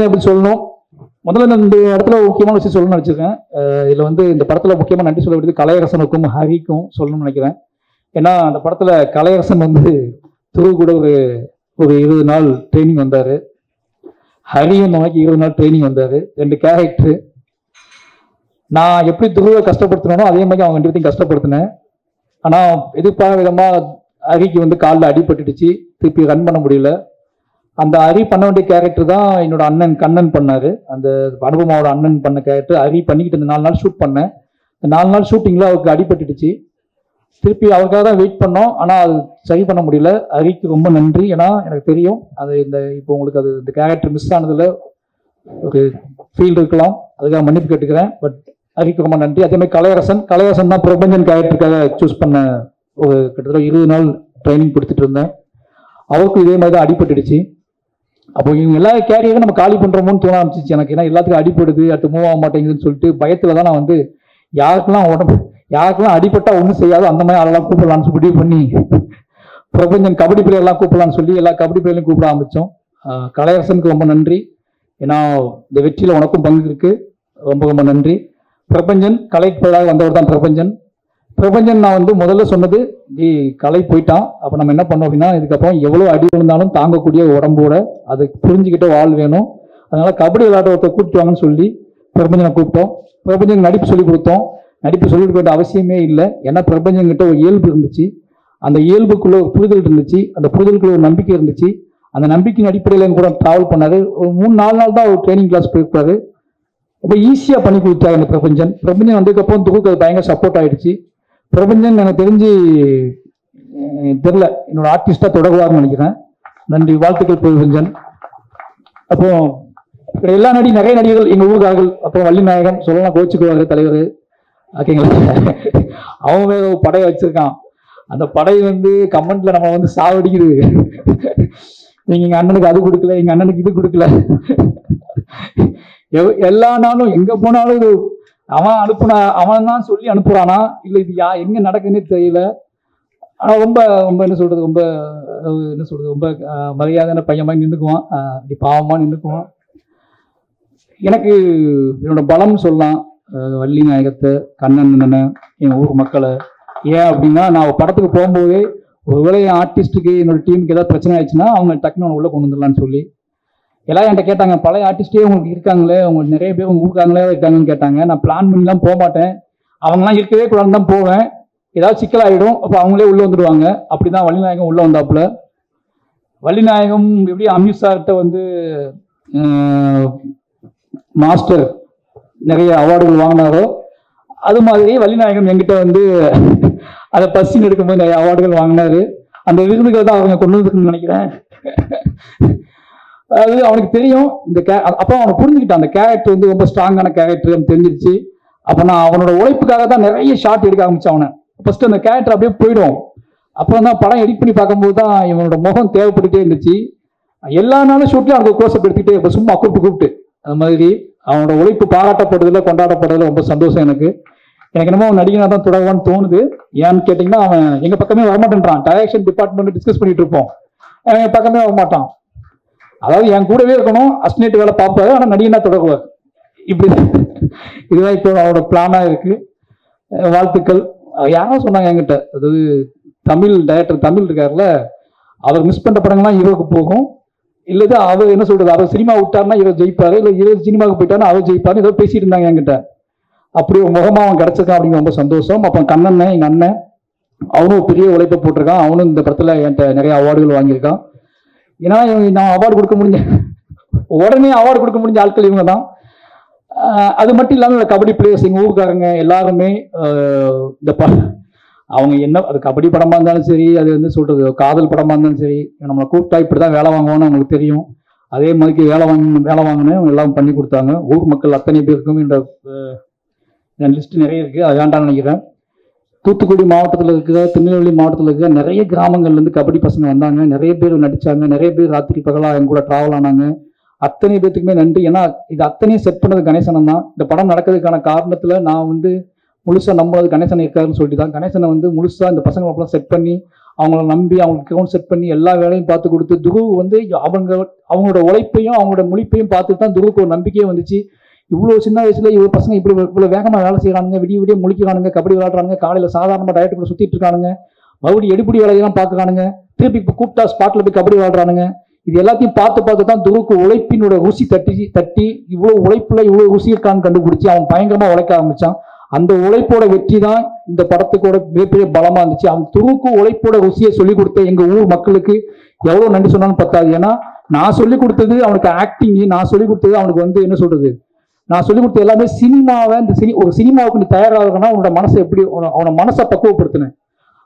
[SPEAKER 1] எப்படி சொல்லணும், முதல்ல இந்த இடத்துல முக்கியமான விஷயம் சொல்லணும்னு நினச்சிருக்கேன். இதில் வந்து இந்த படத்தில் முக்கியமாக நன்றி சொல்ல வேண்டியது கலையரசனுக்கும் ஹரிக்கும் சொல்லணும்னு நினைக்கிறேன். ஏன்னா அந்த படத்தில் கலையரசன் வந்து துருவு கூட ஒரு 20 நாள் ட்ரைனிங் வந்தார், ஹரியும் இந்த மாதிரி 20 நாள் ட்ரைனிங் வந்தார். 2 கேரக்டரு. நான் எப்படி துருவை கஷ்டப்படுத்தினோ அதே மாதிரி அவங்க 2 பேர்த்தையும் கஷ்டப்படுத்தினேன். ஆனால் எதிர்பார்த்த விதமாக ஹரிக்கு வந்து காலில் அடிபட்டுடுச்சு, திருப்பி ரன் பண்ண முடியல. அந்த ஹரி பண்ண வேண்டிய கேரக்டர் தான் என்னோட அண்ணன் கண்ணன் பண்ணாரு. அந்த அனுபமாவோட அண்ணன் பண்ண கேரக்டர் ஹரி பண்ணிக்கிட்டு இந்த 4 நாள் ஷூட் பண்ணேன். இந்த 4 நாள் ஷூட்டிங்கில் அவருக்கு அடிபட்டுடுச்சு, திருப்பி அவருக்காக தான் வெயிட் பண்ணோம், ஆனால் அது சரி பண்ண முடியல. ஹரிக்கு ரொம்ப நன்றி. ஏன்னா எனக்கு தெரியும் அது இப்போ உங்களுக்கு அது இந்த கேரக்டர் மிஸ் ஆனதில் ஒரு ஃபீல் இருக்கலாம், அதுக்காக மன்னிப்பு கேட்டுக்கிறேன். பட் ஹரிக்கு ரொம்ப நன்றி. அதே மாதிரி கலையரசன் தான் பிரபஞ்சன் கேரக்டருக்காக சூஸ் பண்ண ஒரு கிட்டத்தட்ட 20 நாள் ட்ரைனிங் கொடுத்துட்டு இருந்தேன். அவருக்கும் இதே மாதிரி தான் அடிபட்டுடுச்சு. அப்போ இவங்க எல்லா கேரியரும் நம்ம காலி பண்ணுறோமோன்னு தோண ஆரம்பிச்சிச்சு எனக்கு. ஏன்னா எல்லாத்துக்கும் அடிபடுது, அடுத்து மூவ் ஆக மாட்டேங்குதுன்னு சொல்லிட்டு பயத்தில் தான் நான் வந்து யாருக்கெல்லாம் அடிபட்டா ஒன்றும் செய்யாது அந்த மாதிரி ஆளெல்லாம் கூப்பிடலான்னு முடிவு பண்ணி பிரபஞ்சன் கபடி பிளேயர்லாம் கூப்பிடலான்னு சொல்லி எல்லா கபடி பிளேயரையும் கூப்பிட ஆரம்பித்தோம். கலையரசனுக்கு ரொம்ப நன்றி. ஏன்னா இந்த வெற்றியில் உனக்கும் பங்கு இருக்கு, ரொம்ப ரொம்ப நன்றி. பிரபஞ்சன் கலைக்கு வந்தவர் தான் பிரபஞ்சன் நான் வந்து முதல்ல சொன்னது கலை போயிட்டான், அப்போ நம்ம என்ன பண்ணோம் அப்படின்னா இதுக்கப்புறம் எவ்வளோ அடி விழுந்தாலும் தாங்கக்கூடிய உடம்போட அதை புரிஞ்சுக்கிட்ட வாழ் வேணும். அதனால கபடி விளையாட்ட ஒருத்தர் கூப்பிட்டு வாங்கன்னு சொல்லி பிரபஞ்சனை கூப்பிட்டோம். பிரபஞ்சன் நடிப்பு சொல்லி கொடுத்தோம். நடிப்பு சொல்லி கொடுக்க வேண்டிய அவசியமே இல்லை, ஏன்னா பிரபஞ்சன்கிட்ட ஒரு இயல்பு இருந்துச்சு, அந்த இயல்புக்குள்ள ஒரு புரிதல் இருந்துச்சு, அந்த புரிதலுக்குள்ள ஒரு நம்பிக்கை இருந்துச்சு. அந்த நம்பிக்கையின் அடிப்படையில் கூட டிராவல் பண்ணாரு. ஒரு 3-4 நாள் தான் ஒரு ட்ரைனிங் கிளாஸ் போயிருப்பாரு. ரொம்ப ஈஸியாக பண்ணி கொடுத்தாரு அந்த பிரபஞ்சன் வந்ததுக்கப்புறம் துருக்கு அது பயங்கர சப்போர்ட் ஆயிடுச்சு. பிரபஞ்சன் எனக்கு தெரியல என்னோட ஆர்டிஸ்டா தொடங்குவார்னு நினைக்கிறேன். நன்றி, வாழ்த்துக்கள் பிரபஞ்சன். அப்போ எல்லா நிறைய நடிகர்கள் எங்க ஊர்காரர்கள், அப்புறம் வள்ளிநாயகம் சொல்லலாம் கோச்சுக்குவாரு தலைவர், ஓகேங்களா. அவன் வேற படையை வச்சிருக்கான், அந்த படை வந்து கமெண்ட்ல நம்ம வந்து சாவடிக்குது, நீங்க எங்க அண்ணனுக்கு அது கொடுக்கல, எங்க அண்ணனுக்கு இது கொடுக்கல. எல்லா நாளும் எங்க போனாலும் இது அவன் தான் சொல்லி அனுப்புறானா இல்ல இது எங்க நடக்குதுன்னு தெரியல. ஆனா ரொம்ப ரொம்ப என்ன சொல்றது ரொம்ப மரியாதையான பையன் மாதிரி நின்றுக்குவான், அப்படி பாவமா நின்றுக்குவான். எனக்கு என்னோட பலம் சொல்லலாம் வள்ளி நாயகத்தை, கண்ணன் அண்ணனை, என் ஊர் மக்களை. ஏன் அப்படின்னா நான் படத்துக்கு போகும்போதே ஒருவேளை என் ஆர்டிஸ்ட்டுக்கு என்னோட டீமுக்கு ஏதாவது பிரச்சனை ஆயிடுச்சுன்னா அவங்க டக்குன்னு உள்ள கொண்டு வந்துடலான்னு சொல்லி எல்லாம் என்கிட்ட கேட்டாங்க. பழைய ஆர்டிஸ்டே உங்களுக்கு இருக்காங்களே, உங்களுக்கு நிறைய பேர் உங்க ஊருக்காங்களே இருக்காங்கன்னு கேட்டாங்க. நான் பிளான் பண்ணிலாம் போக மாட்டேன், அவங்களாம் இருக்கவே கூடாதுன்னு தான் போவேன். ஏதாவது சிக்கலாயிடும், அப்போ அவங்களே உள்ள வந்துடுவாங்க. அப்படிதான் வள்ளிநாயகம் உள்ள வந்தாப்புல. வள்ளிநாயகம் எப்படி அமித் சார்கிட்ட வந்து மாஸ்டர் நிறைய அவார்டுகள் வாங்கினாரோ அது மாதிரி வள்ளிநாயகம் என்கிட்ட வந்து அதை பஸ்ஸிங் எடுக்கும்போது நிறைய அவார்டுகள் வாங்கினாரு. அந்த விருதுகளை தான் அவங்க கொண்டு வந்துருக்குன்னு நினைக்கிறேன். அது அவனுக்கு தெரியும், அப்போ அவனை புரிஞ்சுக்கிட்டான், அந்த கேரக்டர் வந்து ரொம்ப ஸ்ட்ராங்கான கேரக்டர் தெரிஞ்சிருச்சு. அப்போ நான் அவனோட உழைப்புக்காக தான் நிறைய ஷார்ட் எடுக்க ஆரம்பிச்சேன். அவனை ஃபர்ஸ்ட் அந்த கேரக்டர் அப்படியே போயிடும். அப்புறம் தான் படம் எடிட் பண்ணி பார்க்கும்போது தான் இவனோட முகம் தேவைப்பட்டுட்டே இருந்துச்சு. எல்லா நாளும் ஷூட்லேயும் அவனுக்கு க்ளோஸ்அப் எடுத்துக்கிட்டே இப்போ சும்மா கூப்பிட்டு அது மாதிரி அவனோட உழைப்பு பாராட்டப்படுறதுல கொண்டாடப்படுறதுல ரொம்ப சந்தோஷம் எனக்கு. என்னமோ நடிகனாக தான் தொடங்குவான்னு தோணுது. ஏன்னு கேட்டிங்கன்னா அவன் எங்கள் பக்கமே வரமாட்டேன்றான். டைரக்ஷன் டிபார்ட்மெண்ட் டிஸ்கஸ் பண்ணிட்டு இருப்போம், என் பக்கமே வரமாட்டான். அதாவது என் கூடவே இருக்கணும், அஸ்னேட் வேலை பார்ப்பாரு, ஆனால் நடிகனா தொடங்குவார். இப்படி இதுதான் இப்போ அவனோட பிளானாக இருக்கு. வாழ்த்துக்கள். யாரும் சொன்னாங்க என்கிட்ட, அதாவது தமிழ் டைரக்டர் தமிழ் இருக்காருல்ல, அவர் மிஸ் பண்ணுற படங்கள்லாம் ஹீரோக்கு போகும், இல்லது அவர் என்ன சொல்றது, அவர் சினிமா விட்டாருன்னா ஹீரோ ஜெயிப்பாரு, இல்லை ஹீரோ சினிமாவுக்கு போயிட்டாருன்னா அவர் ஜெயிப்பாரு, ஏதோ பேசிட்டு இருந்தாங்க என்கிட்ட. அப்படி ஒரு முகமாக அவன் கிடச்சிருக்கான் அப்படிங்கிற ரொம்ப சந்தோஷம். அப்போ கண்ணன் எங்கள் அண்ணன் அவனும் பெரிய உழைப்பை போட்டிருக்கான். அவனும் இந்த படத்தில் என்கிட்ட நிறைய அவார்டுகள் வாங்கியிருக்கான். ஏன்னா நான் அவார்டு கொடுக்க முடிஞ்ச உடனே அவார்டு கொடுக்க முடிஞ்ச ஆட்கள் இவங்க தான். அது மட்டும் இல்லாமல் கபடி பிளேயர்ஸ் எங்கள் ஊருக்காரங்க எல்லாருமே இந்த அவங்க என்ன அது கபடி படமாக இருந்தாலும் சரி, அது வந்து சொல்கிறது காதல் படமாக இருந்தாலும் சரி, நம்மளை கூப்பிட்டா இப்படி தான் வேலை வாங்குவோன்னு அவங்களுக்கு தெரியும். அதே மாதிரி வேலை வாங்கினேன் அவங்க எல்லாம் பண்ணி கொடுத்தாங்க. ஊர் மக்கள் அத்தனை பேருக்கும் இந்த லிஸ்ட் நிறைய இருக்குது, அது வேண்டாம்னு நினைக்கிறேன். தூத்துக்குடி மாவட்டத்தில் இருக்கிற, திருநெல்வேலி மாவட்டத்தில் இருக்கிற நிறைய கிராமங்கள்லேருந்து கபடி பசங்க வந்தாங்க. நிறைய பேர் நடித்தாங்க. நிறைய பேர் ராத்திரி பகலாக என் கூட ட்ராவல் ஆனாங்க. அத்தனை பேர்த்துக்குமே நன்றி. ஏன்னா இது அத்தனையும் செட் பண்ணது கணேசன் தான். இந்த படம் நடக்கிறதுக்கான காரணத்தில் நான் வந்து முழுசாக நம்புறது கணேசன் இருக்காருன்னு சொல்லிட்டு தான் கணேசனை வந்து முழுசாக இந்த பசங்களுக்கெல்லாம் செட் பண்ணி அவங்கள நம்பி அவங்களுக்கு அக்கௌண்ட் செட் பண்ணி எல்லா வேலையும் பார்த்து கொடுத்து துருவ் வந்து அவங்களோட உழைப்பையும் அவங்களோட முழிப்பையும் பார்த்துட்டு தான் துருவுக்கு ஒரு நம்பிக்கையே வந்துச்சு. இவ்வளோ சின்ன வயசுல இவ்வளோ பசங்க இவ்வளோ வேகமாக வேலை செய்கிறானுங்க, விடிய முழிக்கிறானுங்க, கபடி விளையாடுறாங்க, காலையில் சாதாரணமாக டயட்டு கூட சுற்றிட்டு இருக்கானுங்க, மறுபடியும் எடுப்படி வேலையெல்லாம் பார்க்குறானுங்க, திருப்பி இப்போ கூப்பிட்டா ஸ்பாட்டில் போய் கபடி விளையாடுறானுங்க. இது எல்லாத்தையும் பார்த்து தான் துருவுக்கு உழைப்பினோட ருசி தட்டி இவ்வளோ உழைப்புல இவ்வளோ ருசி இருக்கான்னு கண்டுபிடிச்சி அவன் பயங்கரமாக உழைக்க ஆரம்பிச்சான். அந்த உழைப்போட வெற்றி தான் இந்த படத்துக்கோட மிகப்பெரிய பலமாக இருந்துச்சு. அவன் துருவுக்கு உழைப்போட ருசியை சொல்லிக் கொடுத்த எங்கள் ஊர் மக்களுக்கு எவ்வளோ நன்றி சொன்னாலும் பத்தாது. ஏன்னா நான் சொல்லிக் கொடுத்தது அவனுக்கு ஆக்டிங், நான் சொல்லிக் கொடுத்தது அவனுக்கு வந்து என்ன சொல்றது, நான் சொல்லிக் கொடுத்த எல்லாமே சினிமாவை ஒரு சினிமாவுக்கு நீ தயாராகனா உன்னோட மனசை எப்படி அவனோட மனசை பக்குவப்படுத்தினேன்.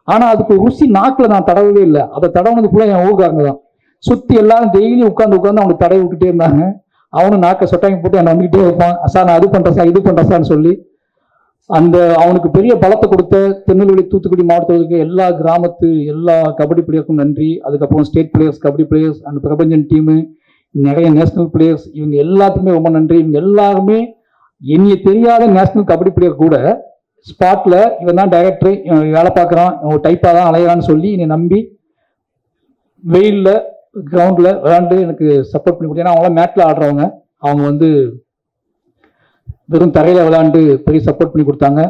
[SPEAKER 1] ஆனால் அதுக்கு ருசி நாக்கில் நான் தடவவே இல்லை. அதை தடவுனது கூட என் ஊருக்காரங்க தான். சுற்றி எல்லாரும் டெய்லி உட்காந்து அவனுக்கு தடவை விட்டுட்டே இருந்தாங்க. அவனும் நாக்கை சொட்டாங்க போட்டு என்னை வந்துக்கிட்டே இருப்பான், சார் நான் அது பண்ணுறேன் சார் இது பண்ணுறேன் சார்னு சொல்லி. அந்த அவனுக்கு பெரிய பலத்தை கொடுத்த திருநெல்வேலி தூத்துக்குடி மாவட்டத்துக்கு எல்லா கிராமத்து எல்லா கபடி பிளேயருக்கும் நன்றி. அதுக்கப்புறம் ஸ்டேட் பிளேயர்ஸ், கபடி பிளேயர்ஸ், அந்த பிரபஞ்சன் டீமு, நிறைய நேஷனல் பிளேயர்ஸ், இவங்க எல்லாத்துக்குமே ரொம்ப நன்றி. இவங்க எல்லாருமே என்னைய தெரியாத நேஷனல் கபடி பிளேயர் கூட ஸ்பாட்டில் இவன் தான் டைரக்டர், வேலை பார்க்குறான், ஒரு டைப்பாக தான் அலையிறான்னு சொல்லி என்னை நம்பி வெயிலில் கிரவுண்டில் விளையாண்டு எனக்கு சப்போர்ட் பண்ணி கொடுத்தேன். ஏன்னா அவங்களாம் மேட்டில் ஆடுறவங்க, அவங்க வந்து வெறும் தரையில் விளையாண்டு பெரிய சப்போர்ட் பண்ணி கொடுத்தாங்க.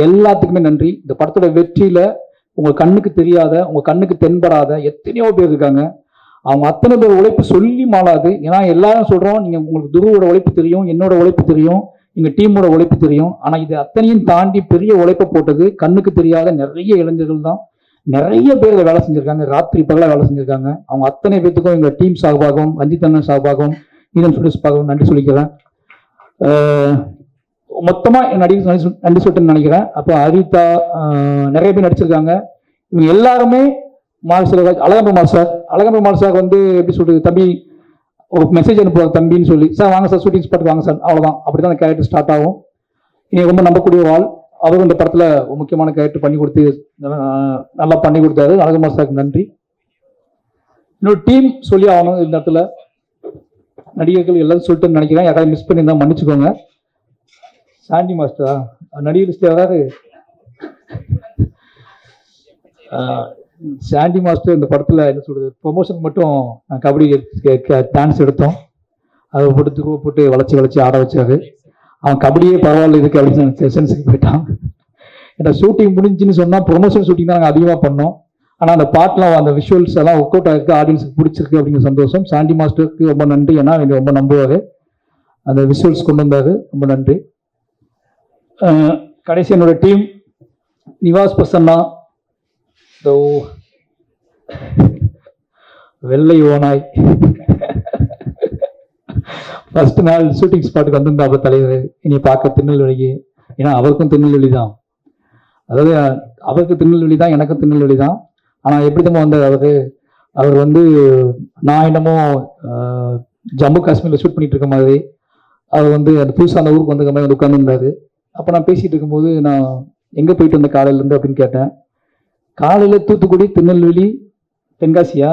[SPEAKER 1] எல்லாத்துக்குமே நன்றி. இந்த படத்தோட வெற்றியில் உங்கள் கண்ணுக்கு தெரியாத, உங்கள் கண்ணுக்கு தென்படாத எத்தனையோ பேர் இருக்காங்க. அவங்க அத்தனை பேர் உழைப்பு சொல்லி மாளாது. ஏன்னா எல்லாரும் சொல்கிறோம், நீங்கள் உங்களுக்கு துருவோட உழைப்பு தெரியும், என்னோட உழைப்பு தெரியும், எங்கள் டீமோட உழைப்பு தெரியும். ஆனால் இது அத்தனையும் தாண்டி பெரிய உழைப்பை போட்டது கண்ணுக்கு தெரியாத நிறைய இளைஞர்கள் தான். நிறைய பேர் வேலை செஞ்சுருக்காங்க, ராத்திரி பகலாக வேலை செஞ்சுருக்காங்க. அவங்க அத்தனை பேர்த்துக்கும் எங்கள் டீம் சார்பாகவும், ரஞ்சித் அண்ணன் சார்பாகவும், நீதன் சுரேஷ் பாகவும் நன்றி சொல்லிக்கிறேன். மொத்தமாக நன்றி சொல்லிட்டுன்னு நினைக்கிறேன். அப்போ அரிதா நிறைய பேர் நடிச்சிருக்காங்க. இவங்க எல்லாருமே அழகம்பெருமாள் சார் வந்து எப்படி சொல்றது, தம்பி ஒரு மெசேஜ் அனுப்புவாங்க தம்பின்னு சொல்லி, சார் வாங்க சார் ஷூட்டிங் ஸ்பாட் வாங்க சார், அவ்வளோதான். அப்படி தான் அந்த கேரக்டர் ஸ்டார்ட் ஆகும். இனி ரொம்ப நம்பக்கூடிய ஆள் அவரும் இந்த படத்தில் முக்கியமான கேரக்டர் பண்ணி கொடுத்து நல்லா பண்ணி கொடுத்தாரு. அழகம்பெருமாள் சாருக்கு நன்றி. இன்னொரு டீம் சொல்லி ஆகணும். இந்த இடத்துல நடிகர்கள் எல்லாரும் சொல்லிட்டு நினைக்கிறேன், யாராவது மிஸ் பண்ணியிருந்தா மன்னிச்சுக்கோங்க. சாண்டி மாஸ்டரா நடிகர் லிஸ்ட் யாராவது? சாண்டி மாஸ்டர் இந்த படத்தில் என்ன சொல்றது, ப்ரொமோஷன் மட்டும் கபடி டான்ஸ் எடுத்தோம், அதை போட்டு வளைச்சி ஆட வச்சாரு. அவன் கபடியே பரவாயில்ல இருக்கு அப்படின்னு சென்ஸுக்கு போயிட்டான். ஏன்னா ஷூட்டிங் முடிஞ்சுன்னு சொன்னால் ப்ரொமோஷன் ஷூட்டிங் தான் நாங்கள் அதிகமாக பண்ணோம். ஆனால் அந்த பாட்டெலாம் அந்த விஷுவல்ஸ் எல்லாம் ஒர்க் அவுட் ஆகிருக்கு, ஆடியன்ஸுக்கு பிடிச்சிருக்கு அப்படிங்கிற சந்தோஷம். சாண்டி மாஸ்டருக்கு ரொம்ப நன்றி. ஏன்னா எனக்கு ரொம்ப நம்புவார், அந்த விஷுவல்ஸ் கொண்டு வந்தார், ரொம்ப நன்றி. கடைசி என்னோட டீம் நிவாஸ் பிரசன்னா, வெள்ளை ஓனாய் ஃபர்ஸ்ட் நாள் ஷூட்டிங் ஸ்பாட்டுக்கு வந்திருந்தாப்புல தலைவர், இனி பார்க்க திருநெல்வேலிக்கு. ஏன்னா அவருக்கும் திருநெல்வேலி தான், அதாவது அவருக்கு திருநெல்வேலி தான், எனக்கும் திருநெல்வேலி தான். ஆனால் எப்படி தான் வந்தார் அவர் வந்து நான் என்னமோ ஜம்மு காஷ்மீரில் ஷூட் பண்ணிட்டு இருக்க மாதிரி, அவர் வந்து அந்த புதுசாக அந்த ஊருக்கு வந்த மாதிரி வந்து உட்காந்துருந்தாரு. அப்போ நான் பேசிகிட்டு இருக்கும்போது, நான் எங்கே போயிட்டு வந்தேன் காலையிலேருந்து அப்படின்னு கேட்டேன். காலையில் தூத்துக்குடி, திருநெல்வேலி, தென்காசியா,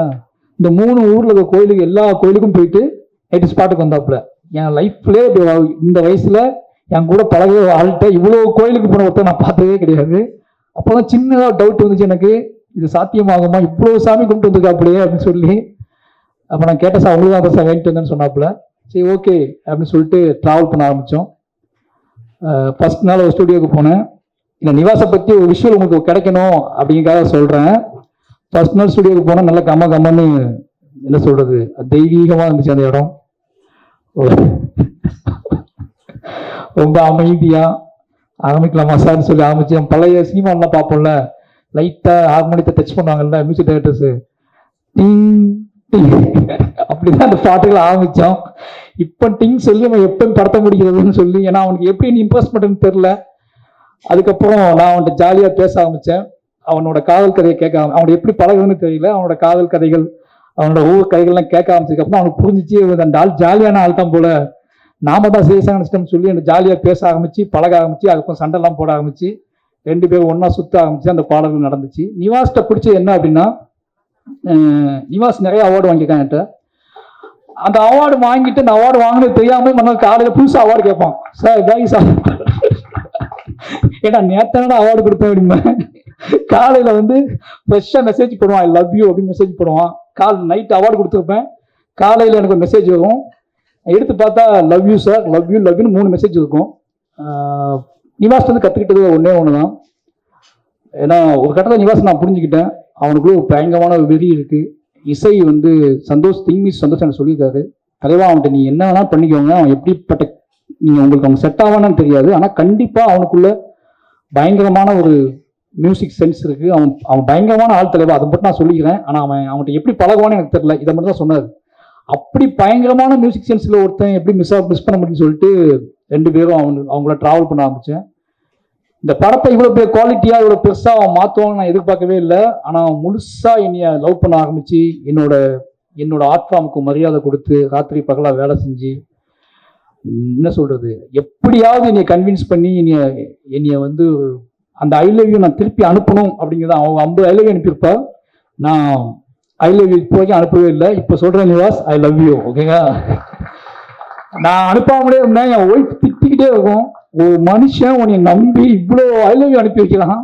[SPEAKER 1] இந்த 3 ஊரில் இருக்க கோயிலுக்கு எல்லா கோயிலுக்கும் போயிட்டு நைட்டு ஸ்பாட்டுக்கு வந்தாப்புல. என் லைஃப்லேயே இந்த வயசில் என் கூட பழக ஆள்கிட்ட இவ்வளோ கோயிலுக்கு போன ஒருத்தர் நான் பார்த்ததே கிடையாது. அப்போ தான் சின்னதாக டவுட் வந்துச்சு எனக்கு, இது சாத்தியமாகுமா, இவ்வளோ சாமி கும்பிட்டு வந்துருக்காப்புலையே அப்படின்னு சொல்லி. அப்போ நான் கேட்டேன், சார் உங்களுக்கு தான் சார் வேண்டிட்டு வந்தேன்னு சொன்னாப்புல. சரி ஓகே அப்படின்னு சொல்லிட்டு ட்ராவல் பண்ண ஆரம்பித்தோம். ஃபர்ஸ்ட் நாள் ஒரு ஸ்டுடியோக்கு போனேன். இந்த நிவாசை பற்றி ஒரு விஷயம் உங்களுக்கு கிடைக்கணும் அப்படிங்கிறத சொல்கிறேன். ஃபர்ஸ்ட் நாள் ஸ்டுடியோக்கு போனால் நல்லா கம்மன்னு என்ன சொல்கிறது, தெய்வீகமாக இருந்துச்சு அந்த இடம். ரொம்ப அமைதியாக ஆரம்பிக்கலாமா சார்னு சொல்லி ஆரம்பிச்சு பழைய சினிமாலாம் பார்ப்போம்ல, லைட்டாக ஹார்மோனியத்தை டச் பண்ணுவாங்கல்ல மியூசிக் டைரக்டர்ஸு, டிங் டிங் அப்படிதான் அந்த பாட்டுகள் ஆரம்பித்தோம். இப்போ டிங் சொல்லி அவன் எப்போ படத்த முடிக்கிறதுன்னு சொல்லி, ஏன்னா அவனுக்கு எப்படி நீ இம்ப்ரெஸ் பண்ணுறதுன்னு தெரில. அதுக்கப்புறம் நான் அவன்கிட்ட ஜாலியாக பேச ஆரம்பித்தேன். அவனோட காதல் கதையை கேட்க அவனுக்கு எப்படி பழகுதுன்னு தெரியல. அவனோட காதல் கதைகள், அவனோட ஒவ்வொரு கதைகள்லாம் கேட்க ஆரம்பிச்சதுக்கப்புறம் அவனுக்கு புரிஞ்சிச்சு அந்த ஆள் ஜாலியான ஆள் தான் போல, நாம தான் சீரியஸாக நினச்சிட்டோம்னு சொல்லி அந்த ஜாலியாக பேச ஆரம்பிச்சு, பழக ஆரம்பிச்சு, அதுக்கப்புறம் சண்டைலாம் போட ஆரம்பிச்சு, 2 பேரும் ஒன்றா சுற்ற ஆரம்பிச்சு அந்த பாடல்கள் நடந்துச்சு. நிவாஸ்கிட்ட பிடிச்சது என்ன அப்படின்னா, நிவாஸ் நிறைய அவார்டு வாங்கியிருக்கான் என்கிட்ட. அந்த அவார்டு வாங்கிட்டு அந்த அவார்டு வாங்கினது தெரியாமல் மறுநாள் காலையில் புதுசாக அவார்டு கேட்பான். சார் பாய் சார், ஏன்னா நேத்தான அவார்டு கொடுப்பேன் அப்படின்னா காலையில் வந்து ஃப்ரெஷ்ஷாக மெசேஜ் போடுவான், ஐ லவ் யூ அப்படின்னு மெசேஜ் போடுவான். நைட் அவார்டு கொடுத்துருப்பேன், காலையில் எனக்கு ஒரு மெசேஜ் வரும். எடுத்து பார்த்தா love you sir, love you love யூன்னு 3 மெசேஜ் இருக்கும். நிவாஸ் வந்து கற்றுக்கிட்டது ஒன்றே ஒன்று தான். ஏன்னா ஒரு கட்டத்தில் நிவாஸ் நான் புரிஞ்சுக்கிட்டேன், அவனுக்குள்ள ஒரு பயங்கரமான ஒரு வெறி இருக்குது. இசை வந்து சந்தோஷ் திங்மிஸ் சந்தோஷ் எனக்கு சொல்லியிருக்காரு, தலைவா அவன்கிட்ட நீ என்ன வேணால் பண்ணிக்கோங்க, அவன் எப்படிப்பட்ட நீங்கள் உங்களுக்கு அவங்க செட் ஆவானு தெரியாது, ஆனால் கண்டிப்பாக அவனுக்குள்ள பயங்கரமான ஒரு மியூசிக் சென்ஸ் இருக்குது, அவன் பயங்கரமான ஆள் தலைவா, அதை மட்டும் நான் சொல்லிக்கிறேன். ஆனால் அவன்கிட்ட எப்படி பழகுவான்னு எனக்கு தெரியல, இதை மட்டும் தான் சொன்னார். அப்படி பயங்கரமான மியூசிக் சென்ஸில் ஒருத்தன் எப்படி மிஸ் பண்ண முடியும்னு சொல்லிட்டு 2 பேரும் அவங்கள ட்ராவல் பண்ண ஆரம்பித்தேன். இந்த படத்தை இவ்வளோ பெரிய குவாலிட்டியாக இவ்வளோ பெருசாக அவன் மாற்றுவான்னு நான் எதிர்பார்க்கவே இல்லை. ஆனால் முழுசாக என்னைய லவ் பண்ண ஆரம்பித்து என்னோட ஆர்ட் ஃபார்முக்கு மரியாதை கொடுத்து ராத்திரி பகலாக வேலை செஞ்சு, என்ன சொல்கிறது, எப்படியாவது என்னை கன்வின்ஸ் பண்ணி என்னைய வந்து அந்த ஐ லவ் யூ நான் திருப்பி அனுப்பணும் அப்படிங்கிறத. அவங்க 50 ஐ லவ் யூ அனுப்பியிருப்பா, நான் ஐ லவ் யூ இப்போதைக்கு அனுப்பவே இல்லை. இப்போ சொல்கிறேன் நிவாஸ், ஐ லவ் யூ, ஓகேங்க. நான் அனுப்பாமலே இருந்தேன், என் ஒய்ஃப் திட்டிக்கிட்டே இருக்கும், ஒரு மனுஷன் உன்னை நம்பி இவ்வளோ ஐ லவ் யூ அனுப்பி வைக்கலாம்,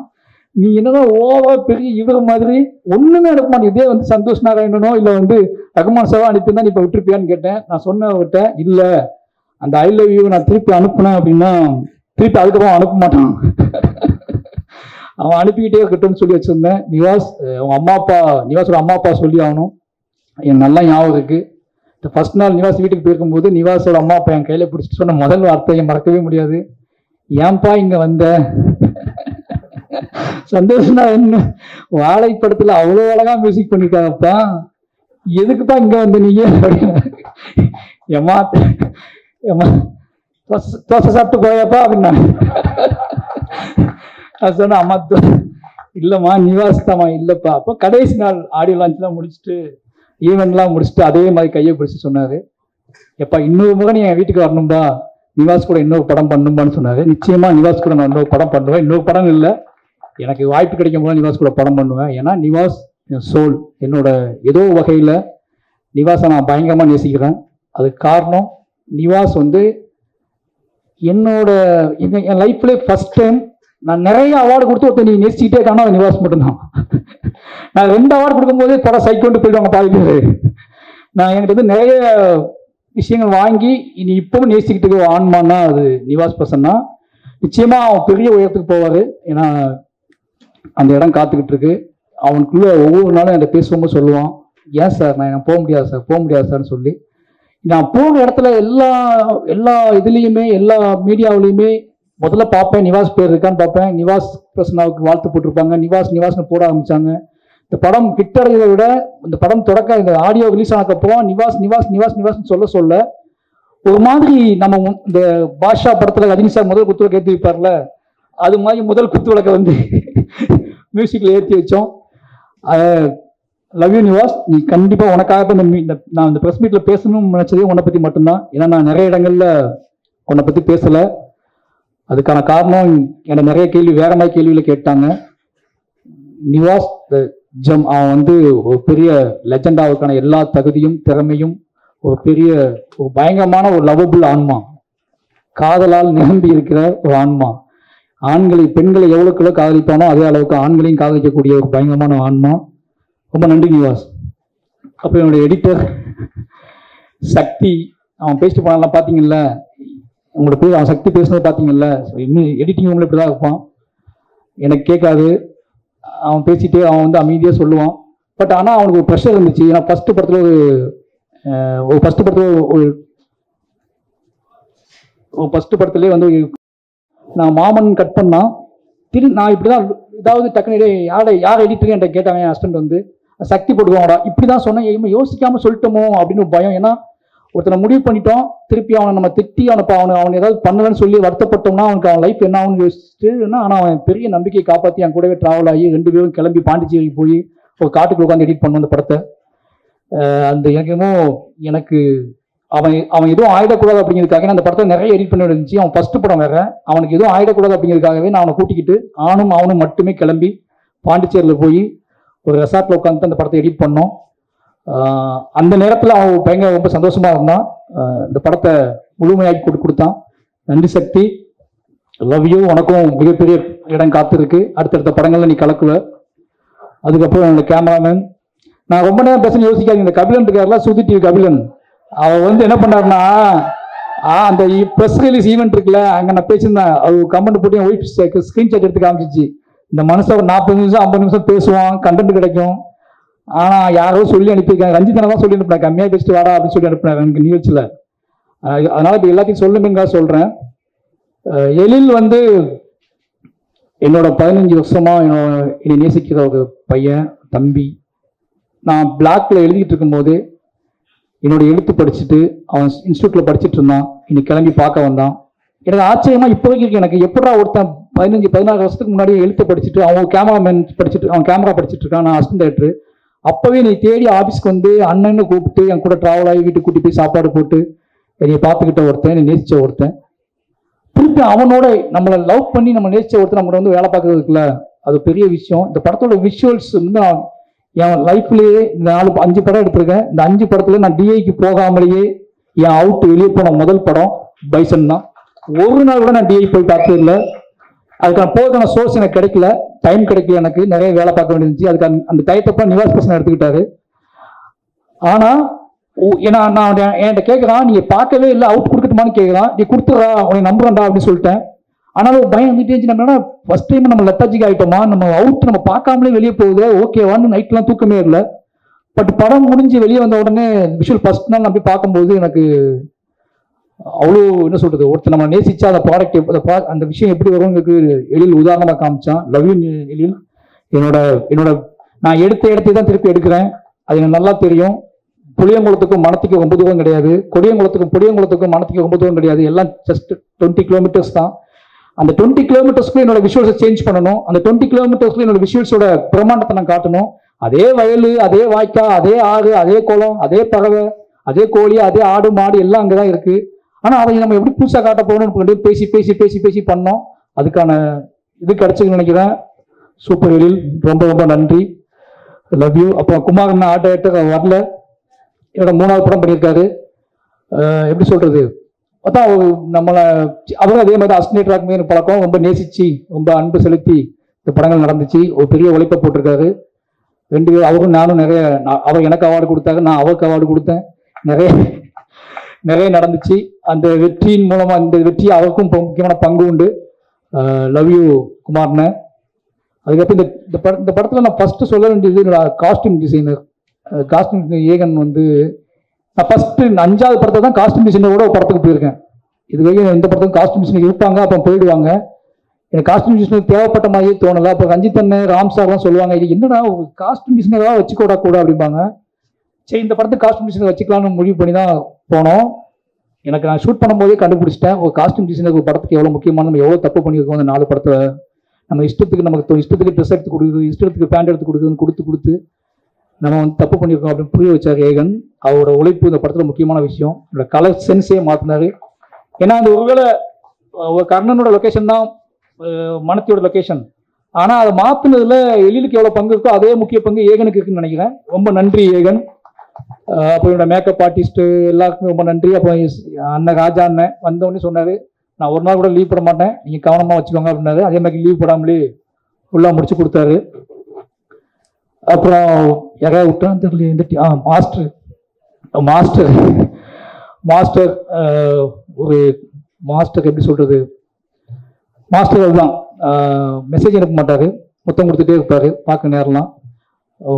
[SPEAKER 1] நீ என்னதான் ஓவா பெரிய இவர மாதிரி ஒன்றுமே அனுப்ப மாட்டேன். இதே வந்து சந்தோஷ் நாராயணனோ இல்லை வந்து ரகுமான் சாரோ அனுப்பியிருந்தா நீ இப்போ விட்டுருப்பியான்னு கேட்டேன். நான் சொன்னவர்கிட்ட, இல்லை அந்த ஐ லவ் யூ நான் திருப்பி அனுப்புனேன் அப்படின்னா திருப்பி அதுக்கப்புறம் அனுப்ப மாட்டான், அவன் அனுப்பிக்கிட்டே இருக்கட்டும்னு சொல்லி வச்சுருந்தேன். நிவாஸ் நிவாஸோட அம்மா அப்பா சொல்லி ஆகணும், எனக்கு நல்லா ஞாபகம் இருக்குது. இந்த ஃபர்ஸ்ட் நாள் நிவாஸ் வீட்டுக்கு போயிருக்கும்போது நிவாஸோட அம்மா அப்பா என் கையில் பிடிச்சிட்டு சொன்ன முதல் வார்த்தையை மறக்கவே முடியாது, ஏன்பா இங்கே வந்த, சந்தோஷம்னா என்ன, வாழைப்படத்தில் அவ்வளோ அழகா மியூசிக் பண்ணிருக்காங்கப்பா, எதுக்குப்பா இங்கே வந்து நீங்க ஏமா தோசை சாப்பிட்டு போயாப்பா அப்படின்னா அது சொன்ன, அம்மா இல்லைம்மா நிவாஸ் தாம்மா, இல்லைப்பா. அப்போ கடைசி நாள் ஆடியோ லான்ச்லாம் முடிச்சுட்டு ஈவெண்ட்லாம் முடிச்சுட்டு அதே மாதிரி கையை பிடிச்சி சொன்னார், எப்பா இன்னொரு முறை நீ என் வீட்டுக்கு வரணும்பா, நிவாஸ் கூட இன்னொரு படம் பண்ணும்பான்னு சொன்னார். நிச்சயமாக நிவாஸ் கூட நான் இன்னொரு படம் பண்ணுவேன், இன்னொரு படம் இல்லை, எனக்கு வாய்ப்பு கிடைக்கும் போது நிவாஸ் கூட படம் பண்ணுவேன். ஏன்னா நிவாஸ் என் சோல், என்னோட ஏதோ வகையில் நிவாஸை நான் பயங்கரமாக நேசிக்கிறேன். அதுக்கு காரணம் நிவாஸ் வந்து என் லைஃப்லேயே ஃபர்ஸ்ட் டைம் நான் நிறைய அவார்டு கொடுத்து ஒருத்தர் நீ நேசிக்கிட்டே இருக்கானா அது நிவாஸ் மட்டும்தான். நான் 2 அவார்டு கொடுக்கும்போதே படம் சைக்கொண்டு போயிடுவாங்க பாதி பேர். நான் என்கிட்ட வந்து நிறைய விஷயங்கள் வாங்கி இனி இப்பவும் நேசிக்கிட்டு ஆன்மான்னா அது நிவாஸ் பர்சன்னா. நிச்சயமா அவன் பெரிய உயரத்துக்கு போவார், ஏன்னா அந்த இடம் காத்துக்கிட்டு இருக்கு. அவனுக்குள்ள ஒவ்வொரு நாளும் என்கிட்ட பேசும்போது சொல்லுவான், ஏன் சார் நான் போக முடியாது சார்னு சொல்லி. நான் போகிற இடத்துல எல்லா இதுலேயுமே எல்லா மீடியாவிலையுமே முதல்ல பார்ப்பேன், நிவாஸ் பேர் இருக்கான்னு பார்ப்பேன். நிவாஸ் பிரசன்னாவுக்கு வாழ்த்து போட்டிருப்பாங்க, நிவாஸ்னு போட ஆரம்பிச்சாங்க. இந்த படம் ஹிட் அடைகிறத விட இந்த படம் தொடக்க இந்த ஆடியோ ரிலீஸ் ஆனதுக்கப்புறம் நிவாஸ்னு சொல்ல ஒரு மாதிரி நம்ம இந்த பாஷா படத்தில் ரஜினி சார் முதல் குத்துவிளக்கு ஏற்றி வைப்பார்ல, அது மாதிரி முதல் குத்துவிளக்கை வந்து மியூசிக்கில் ஏற்றி வச்சோம். லவ் யூ நிவாஸ், நீ கண்டிப்பாக உனக்காக நான் இந்த ப்ரெஸ் மீட்டில் பேசணும்னு நினச்சதே உன்னை பற்றி மட்டும்தான். ஏன்னா நான் நிறைய இடங்களில் உன்னை பற்றி பேசலை. அதுக்கான காரணம் என்னை நிறைய வேற மாதிரி கேள்வியில் கேட்டாங்க. நிவாஸ் ஜம் அவன் வந்து ஒரு பெரிய லெஜெண்டாவுக்கான எல்லா தகுதியும் திறமையும் ஒரு பயங்கரமான ஒரு லவபிள் ஆன்மா, காதலால் நிரம்பி இருக்கிற ஒரு ஆன்மா. பெண்களை எவ்வளவுக்குள்ள காதலிப்பானோ அதே அளவுக்கு ஆண்களையும் காதலிக்கக்கூடிய ஒரு பயங்கரமான ஆன்மா. ரொம்ப நன்றி நிவாஸ். அப்புறம் என்னுடைய எடிட்டர் சக்தி, அவன் பேசிட்டு போனாலாம் பார்த்தீங்கல்ல, உங்களோட பேர் அவன் சக்தி பேசுனது பார்த்தீங்கல்ல, இன்னும் எடிட்டிங் உங்களை இப்படி தான் இருப்பான், எனக்கு கேட்காது. அவன் பேசிட்டு அவன் வந்து அமைதியாக சொல்லுவான். பட் ஆனால் அவனுக்கு ஒரு ப்ரெஷர் இருந்துச்சு. ஏன்னா ஃபர்ஸ்ட் படத்தில் ஒரு ஃபர்ஸ்ட் படத்துலேயே வந்து நான் மாமன் கட் பண்ணா நான் இப்படிதான் ஏதாவது டக்குனு யார் எடிட்டர் என்கிட்ட கேட்டாங்க. என் ஹஸ்பண்ட் வந்து சக்தி போட்டுக்கோங்கடா இப்படிதான் சொன்னேன், யோசிக்காம சொல்லிட்டோமோ அப்படின்னு பயம். ஏன்னா ஒருத்தனை முடிவு பண்ணிட்டோம், திருப்பி அவனை நம்ம திட்டி அவனை ஏதாவது பண்ணலன்னு சொல்லி வருத்தப்பட்டோம்னா அவனுக்கு அவன் லைஃப் என்ன ஆகுன்னு யோசிச்சுட்டு, ஆனால் அவன் பெரிய நம்பிக்கையை காப்பாற்றி என் கூடவே ட்ராவல் ஆகி 2 பேரும் கிளம்பி பாண்டிச்சேரிக்கு போய் ஒரு காட்டுக்குள்ள உட்காந்து எடிட் பண்ணோம் அந்த படத்தை. அந்த எனக்கு அவன் எதுவும் ஆயிடக்கூடாது அப்படிங்கிறதுக்காக அந்த படத்தை நிறைய எடிட் பண்ணி இருந்துச்சு. அவன் ஃபர்ஸ்ட் படம் வேற, அவனுக்கு எதுவும் ஆயிடக்கூடாது அப்படிங்கிறதுக்காகவே நான் அவனை கூட்டிக்கிட்டு அவனும் மட்டுமே கிளம்பி பாண்டிச்சேரியில் போய் ஒரு ரெசார்ட்ல உட்காந்து அந்த படத்தை எடிட் பண்ணோம். அந்த நேரத்தில் அவன் பயங்கர ரொம்ப சந்தோஷமா இருந்தான். இந்த படத்தை முழுமையாக்கி கொடுத்தான். நன்றி சக்தி, லவ் யூ. உனக்கும் மிகப்பெரிய இடம் காத்திருக்கு, அடுத்தடுத்த படங்கள்ல நீ கலக்குவ. அதுக்கப்புறம் என்னோட கேமராமேன், நான் ரொம்ப நேரம் பேச யோசிக்காது. இந்த கபிலன் இருக்காருல, சுதி டிவி கபிலன், அவர் வந்து என்ன பண்ணாருன்னா அந்த ப்ரெஸ் ரிலீஸ் ஈவெண்ட் இருக்குல்ல, அங்கே நான் பேசியிருந்தேன். அது கமெண்ட் போட்டு என் ஒய்ஃப் ஸ்கிரீன்ஷாட் எடுத்து காமிச்சிச்சு. இந்த மனுஷன் ஒரு 40 நிமிஷம் 50 நிமிஷம் பேசுவான், கண்டென்ட் கிடைக்கும். ஆனால் யாரோ சொல்லி அனுப்பியிருக்காங்க, ரஞ்சித்தனை தான் சொல்லி அனுப்பினேன், கம்மியாக பேசிட்டு வாடா அப்படின்னு சொல்லி அனுப்பினேன் எனக்கு நிகழ்ச்சியில். அதனால இப்போ எல்லாத்தையும் சொல்லுமேங்க சொல்கிறேன். எழில் வந்து என்னோட 15 வருஷமா என்னை நேசிக்கிற ஒரு பையன், தம்பி. நான் பிளாக்ல எழுதிட்டு இருக்கும்போது என்னோட எழுத்து படிச்சுட்டு அவன் இன்ஸ்டியூட்ல படிச்சுட்டு இருந்தான். இன்னைக்கு கிளம்பி பார்க்க வந்தான். எனக்கு ஆச்சரியமா இப்போ வரைக்கும் எனக்கு எப்படா ஒருத்தன் 15-16 வருஷத்துக்கு முன்னாடி எழுத்து படிச்சுட்டு அவன் கேமராமேன் படிச்சுட்டு அவன் கேமரா படிச்சுட்டு இருக்கான், நான் அசிஸ்டன்ட் டைரக்டர். அப்பவே நீ தேடி ஆஃபீஸ்க்கு வந்து அண்ணன்னு கூப்பிட்டு என் கூட டிராவல் ஆகி வீட்டுக்கு கூட்டி போய் சாப்பாடு போட்டு என்னை பார்த்துக்கிட்ட ஒருத்தன், என்னை நேசிச்ச ஒருத்தன். திருப்பி அவனோட நம்மளை லவ் பண்ணி நம்ம நேசிச்ச ஒருத்தர் நம்மளை வந்து வேலை பார்க்கறது இருக்குல்ல, அது பெரிய விஷயம். இந்த படத்தோட விஷுவல்ஸ் வந்து என் லைஃப்லயே 4-5 படம் எடுத்திருக்கேன். இந்த 5 படத்துல நான் டிஐக்கு போகாமலேயே என் அவுட் வெளியே போன முதல் படம் பைசன் தான். ஒரு நாள் கூட நான் டிஐ போய் பார்த்தது இல்லை. அதுக்கான போதுக்கான சோர்ஸ் எனக்கு கிடைக்கல, டைம் கிடைக்கல, எனக்கு நிறைய வேலை பார்க்க வேண்டியிருந்துச்சு. அதுக்கு அந்த டயத்தப்ப நிவாஸ் பிரசன் எடுத்துக்கிட்டாரு. ஆனா ஏன்னா நான் என்கிட்ட கேட்கறான், நீங்க பார்க்கவே இல்லை அவுட் கொடுக்கட்டுமான்னு கேட்கறான். நீ கொடுத்துறா, உன்னை நம்புறேன்டா அப்படின்னு சொல்லிட்டேன். ஆனாலும் ஒரு பயம் வந்துட்டே இருந்துச்சு. நம்ம ஃபர்ஸ்ட் டைம் நம்ம லெத்தாஜிக் ஆகிட்டோமா, நம்ம அவுட் நம்ம பார்க்காமலே வெளியே போகுது, ஓகேவான்னு நைட்லாம் தூக்கமே இல்லை. பட் படம் முடிஞ்சு வெளியே வந்த உடனே விஷுவல் ஃபர்ஸ்ட் நாள் நான் போய் பார்க்கும்போது எனக்கு அவ்வளோ என்ன சொல்றது, ஒருத்தர் நம்ம நேசிச்சா அந்த ப்ராடக்ட் அந்த விஷயம் எப்படி வரும்ங்களுக்கு எழில் உதாரணமாக காமிச்சான். லவ் யூ எழில். என்னோட நான் எடுத்த இடத்தை தான் திருப்பி எடுக்கிறேன், அது எனக்கு நல்லா தெரியும். புளியங்குளத்துக்கும் மணத்துக்கு ரொம்ப தூரம் கிடையாது, புளியங்குளத்துக்கும் மணத்துக்கு ரொம்ப தூரம் கிடையாது, எல்லாம் ஜஸ்ட் 20 கிலோமீட்டர்ஸ் தான். அந்த 20 கிலோமீட்டர்ஸ்க்கு என்னோட விஷுவல்ஸை சேஞ்ச் பண்ணணும். அந்த 20 கிலோமீட்டர்ஸ்ல என்னோட விஷுவல்ஸோட பிரமாண்டத்தை நான் காட்டணும். அதே வயல், அதே வாய்க்கா, அதே ஆறு, அதே குளம், அதே பறவை, அதே கோழி, அதே ஆடு மாடு எல்லாம் அங்கதான் இருக்கு. ஆனா அதை நம்ம எப்படி புதுசா காட்ட போகணும்னு பேசி பேசி பேசி பேசி பண்ணோம். அதுக்கான இது கிடைச்சுன்னு நினைக்கிறேன். சூப்பர் எழில், ரொம்ப ரொம்ப நன்றி, லவ் யூ. அப்புறம் குமாரன் ஆர்ட் டைரக்டர் வரல, என்னோட 3வது படம் பண்ணியிருக்காரு. எப்படி சொல்றது, அதான் நம்மளை அவரும் அதே மாதிரி அஸ்னேட்டராக்குமே எனக்கு பழக்கம், ரொம்ப நேசிச்சு ரொம்ப அன்பு செலுத்தி இந்த படங்கள் நடந்துச்சு. ஒரு பெரிய உழைப்பை போட்டிருக்காரு. 2 பேரும், அவரும் நானும் நிறைய, அவர் எனக்கு அவார்டு கொடுத்தாங்க, நான் அவருக்கு அவார்டு கொடுத்தேன். நிறைய நடந்துச்சு. அந்த வெற்றியின் மூலமா இந்த வெற்றி அவருக்கும் முக்கியமான பங்கு உண்டு. லவ் யூ குமார்னு. அதுக்கப்புறம் இந்த படத்துல நான் ஃபர்ஸ்ட் சொல்ல வேண்டியது காஸ்டியூம் டிசைனர். காஸ்டியூம் ஏகன் வந்து நான் ஃபர்ஸ்ட் 5வது படத்தை தான் காஸ்டியூம் டிசைனரோட ஒரு படத்துக்கு போயிருக்கேன். இது வரைக்கும் இந்த படத்துக்கு காஸ்டியூம் டிசைனர் இருப்பாங்க, அப்புறம் போயிடுவாங்க. எனக்கு காஸ்டியூம் டிசைனர் தேவைப்பட்ட மாதிரியே தோணலை. அப்போ ரஞ்சித் அண்ணன், ராம் சார்லாம் சொல்லுவாங்க, இது என்னடா காஸ்டியூம் டிசைனராக வச்சுக்கூடா கூட அப்படிம்பாங்க. சரி, இந்த படத்துக்கு காஸ்டியூம் டிசைனர் வச்சுக்கலாம்னு முடிவு பண்ணி தான் போனோம். எனக்கு நான் ஷூட் பண்ணும்போதே கண்டுபிடிச்சிட்டேன், ஒரு காஸ்டியூம் டிசைனர் ஒரு படத்துக்கு எவ்வளோ முக்கியமான, நம்ம எவ்வளோ தப்பு பண்ணியிருக்கோம் அந்த 4 படத்தில். நம்ம இஷ்டத்துக்கு ட்ரெஸ் எடுத்து கொடுக்குறது, இஷ்டத்துக்கு பேண்ட் எடுத்து கொடுக்குறதுன்னு கொடுத்து நம்ம வந்து தப்பு பண்ணியிருக்கோம் அப்படின்னு புரிய வச்சார் ஏகன். அவரோட உழைப்பு இந்த படத்தில் முக்கியமான விஷயம். என்னோட கலர் சென்ஸே மாற்றினாரு. ஏன்னா அந்த ஒருவேளை கர்ணனோட லொக்கேஷன் தான் மனத்தியோட லொக்கேஷன், ஆனால் அதை மாற்றினதுல எழிலுக்கு எவ்வளோ பங்கு இருக்கோ அதே முக்கிய பங்கு ஏகனுக்கு இருக்குன்னு நினைக்கிறேன். ரொம்ப நன்றி ஏகன். அப்போ என்னோட மேக்கப் ஆர்டிஸ்ட்டு எல்லாருக்குமே ரொம்ப நன்றி. அப்போ அண்ணன் ராஜா அண்ணன் வந்தோடனே சொன்னார், நான் ஒரு நாள் கூட லீவ் போட மாட்டேன், நீங்கள் கவனமாக வச்சுக்கோங்க அப்படின்னாரு. அதே மாதிரி லீவ் போடாமலே ஃபுல்லாக முடிச்சு கொடுத்தாரு. அப்புறம் யாராவது விட்டான்னு தெரியல, இந்த மாஸ்டர் ஒரு மாஸ்டர் எப்படி சொல்றது, மாஸ்டர் அதுதான், மெசேஜ் அனுப்ப மாட்டார், முத்தம் கொடுத்துட்டே இருப்பார் பார்க்க நேரம்லாம்.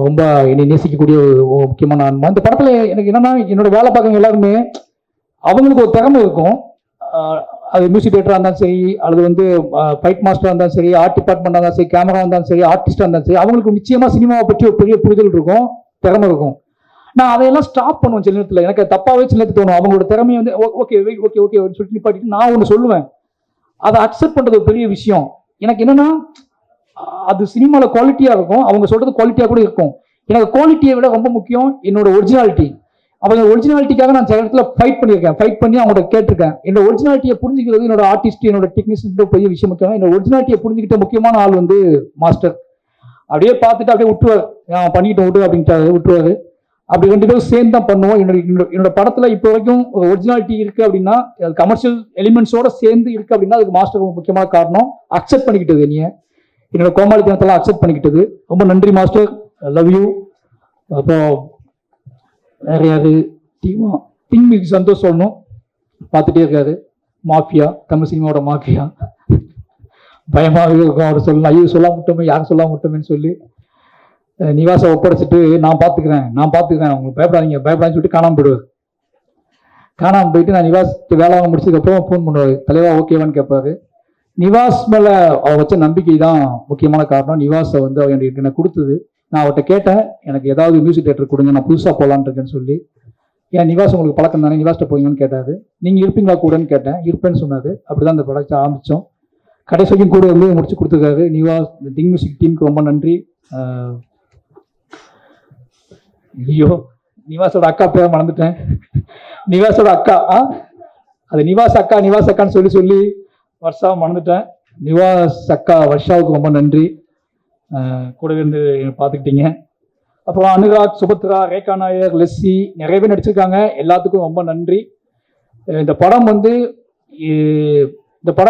[SPEAKER 1] ரொம்ப என்னை நேசிக்கக்கூடிய ஒரு முக்கியமான ஆன்மா. இந்த படத்தில் எனக்கு என்னன்னா, என்னோட வேலை பார்க்குறவங்க எல்லாருமே அவங்களுக்கு ஒரு திறமை இருக்கும். அது மியூசிக் டேரக்டராக இருந்தாலும் சரி, அல்லது வந்து ஃபைட் மாஸ்டராக இருந்தாலும் சரி, ஆர்ட் டிபார்ட்மெண்ட்டாக இருந்தாலும் சரி, கேமரா இருந்தாலும் சரி, ஆர்டிஸ்டாக இருந்தாலும் சரி, அவங்களுக்கு நிச்சயமாக சினிமாவை பற்றி ஒரு பெரிய புரிதல் இருக்கும், திறமை இருக்கும். நான் அதையெல்லாம் ஸ்டாப் பண்ணுவேன் சில நேரத்தில். எனக்கு தப்பாகவே சில நேரத்தில் தோணும். அவங்களோட திறமையை வந்து ஓகே ஓகே ஓகே சொல்லிட்டு நிப்பாட்டிட்டு நான் ஒன்று சொல்லுவேன். அதை அக்செப்ட் பண்ணுறது ஒரு பெரிய விஷயம். எனக்கு என்னன்னா, அது சினிமாவில் குவாலிட்டியாக இருக்கும், அவங்க சொல்கிறது குவாலிட்டியாக கூட இருக்கும். எனக்கு குவாலிட்டியை விட ரொம்ப முக்கியம் என்னோட ஒரிஜினாலிட்டி. அவங்க ஒரிஜினாலிட்டிக்காக நான் சில இடத்துல ஃபைட் பண்ணியிருக்கேன், ஃபைட் பண்ணி அவங்கள்ட்ட கேட்டிருக்கேன். என்னோட ஒரிஜினாலிட்டியை புரிஞ்சுக்கிறது என்னோட ஆர்டிஸ்ட், என்னோட டெக்னீஷியன் பெரிய விஷயம். முக்கியம் என்னோட ஒரிஜினாலிட்டியை புரிஞ்சுக்கிட்ட முக்கியமான ஆள் வந்து மாஸ்டர். அப்படியே பார்த்துட்டு அப்படியே விட்டுருவார், நான் பண்ணிக்கிட்டு விட்டு அப்படின்ட்டு விட்டுருவாரு. அப்படி 2 பேரும் சேர்ந்து தான் பண்ணுவோம். என்னோட படத்துல இப்போ வரைக்கும் ஒரு ஒரிஜினாலிட்டி இருக்கு அப்படின்னா, கமர்ஷியல் எலிமெண்ட்ஸோட சேர்ந்து இருக்கு அப்படின்னா அதுக்கு மாஸ்டர் முக்கியமான காரணம். அக்செப்ட் பண்ணிக்கிட்டது, என்னோட கோமாளித்தனத்தெல்லாம் அக்செப்ட் பண்ணிக்கிட்டது. ரொம்ப நன்றி மாஸ்டர், லவ் யூ. அப்புறம் வேற யாரு, திங்க் சந்தோஷ் சொல்லணும், பார்த்துட்டே இருக்காரு. மாஃபியா, தமிழ் சினிமாவோட மாஃபியா. பயமாகவே இருக்கும் அவர் சொல்லலாம், ஐயோ சொல்ல முட்டோமே, யாரும் சொல்ல முட்டோமேன்னு சொல்லி நிவாசை ஒப்படைச்சிட்டு நான் பார்த்துக்கிறேன் உங்களுக்கு பயப்படாதீங்கன்னு சொல்லிட்டு காணாமல் போயிடுவார். காணாமல் போயிட்டு நான் நிவாஸ் வேலை வாங்க முடிச்சதுக்கப்புறம் ஃபோன் பண்ணுவார், தலைவா ஓகேவான்னு கேட்பாரு. நிவாஸ் மேலே அவர் வச்ச நம்பிக்கை தான் முக்கியமான காரணம். நிவாஸை வந்து அவர் எனக்கு கொடுத்தது. நான் அவர்கிட்ட கேட்டேன், எனக்கு ஏதாவது மியூசிக் டேரக்டர் கொடுங்க, நான் புதுசாக போகலான்னு இருக்கேன்னு சொல்லி. ஏன் நிவாஸ் உங்களுக்கு பழக்கம் தானே, நிவாஸ்கிட்ட போவீங்கன்னு கேட்டார். நீங்கள் இருப்பீங்களா கூடன்னு கேட்டேன். இருப்பேன்னு சொன்னார். அப்படி தான் இந்த ப்ராடக்ட் ஆரம்பித்தோம். கடைசி வரைக்கும் கூட வந்து முடிச்சு கொடுத்துருக்காரு. நிவாஸ், திங் மியூசிக் டீமுக்கு ரொம்ப நன்றி. ஐயோ, நிவாஸோட அக்கா பேரை மறந்துட்டேன். நிவாஸோட அக்கா, அது நிவாஸ் அக்கான்னு சொல்லி வர்ஷா மறந்துட்டேன். நிவாஸ் அக்கா வர்ஷாவுக்கு ரொம்ப நன்றி, கூடவே இருந்து பார்த்துக்கிட்டீங்க. அப்புறம் அனுராக், சுபத்ரா, ரேகா நாயர், லெஸ்ஸி, நிறைய பேர் நடிச்சிருக்காங்க. எல்லாத்துக்கும் ரொம்ப நன்றி. இந்த படம்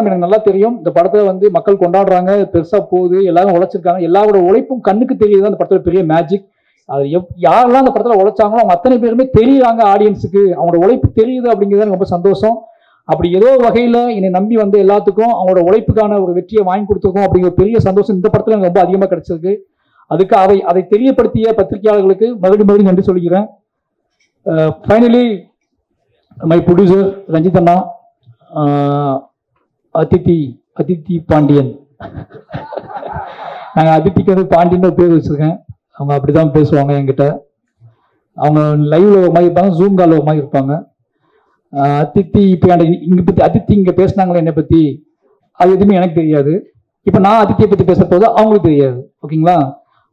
[SPEAKER 1] எனக்கு நல்லா தெரியும். இந்த படத்தை வந்து மக்கள் கொண்டாடுறாங்க, பெருசாக போகுது, எல்லாரும் உழைச்சிருக்காங்க. எல்லாரோட உழைப்பும் கண்ணுக்கு தெரியுது. அந்த படத்தில் பெரிய மேஜிக். அது யாரெல்லாம் அந்த படத்தில் உழைச்சாங்களோ அவங்க அத்தனை பேருமே தெரியுறாங்க ஆடியன்ஸுக்கு, அவங்களோட உழைப்பு தெரியுது அப்படிங்கிறது ரொம்ப சந்தோஷம். அப்படி ஏதோ வகையில் என்னை நம்பி வந்து எல்லாத்துக்கும் அவங்களோட உழைப்புக்கான ஒரு வெற்றியை வாங்கி கொடுத்துருக்கோம் அப்படிங்கிற பெரிய சந்தோஷம் இந்த படத்தில் எனக்கு ரொம்ப அதிகமாக கிடைச்சிருக்கு. அதுக்கு அதை தெரியப்படுத்திய பத்திரிகையாளர்களுக்கு மறுபடியும் நன்றி சொல்லிக்கிறேன். ஃபைனலி மை ப்ரொடியூசர் ரஞ்சித் அண்ணா, அதித்தி பாண்டியன். நாங்கள் அதித்திக்கு வந்து பாண்டியன் பேர் வச்சுருக்கேன். அவங்க அப்படி தான் பேசுவாங்க என்கிட்ட. அவங்க லைவ்ல ஒரு மாதிரி இருப்பாங்க, ஜூம் காலில் ஒரு மாதிரி இருப்பாங்க. அதித்தி இப்போ அதித்தி இங்கே பேசினாங்களே என்னை பற்றி, அது எதுவுமே எனக்கு தெரியாது. இப்போ நான் அதித்தியை பற்றி பேச போது அவங்களுக்கு தெரியாது, ஓகேங்களா?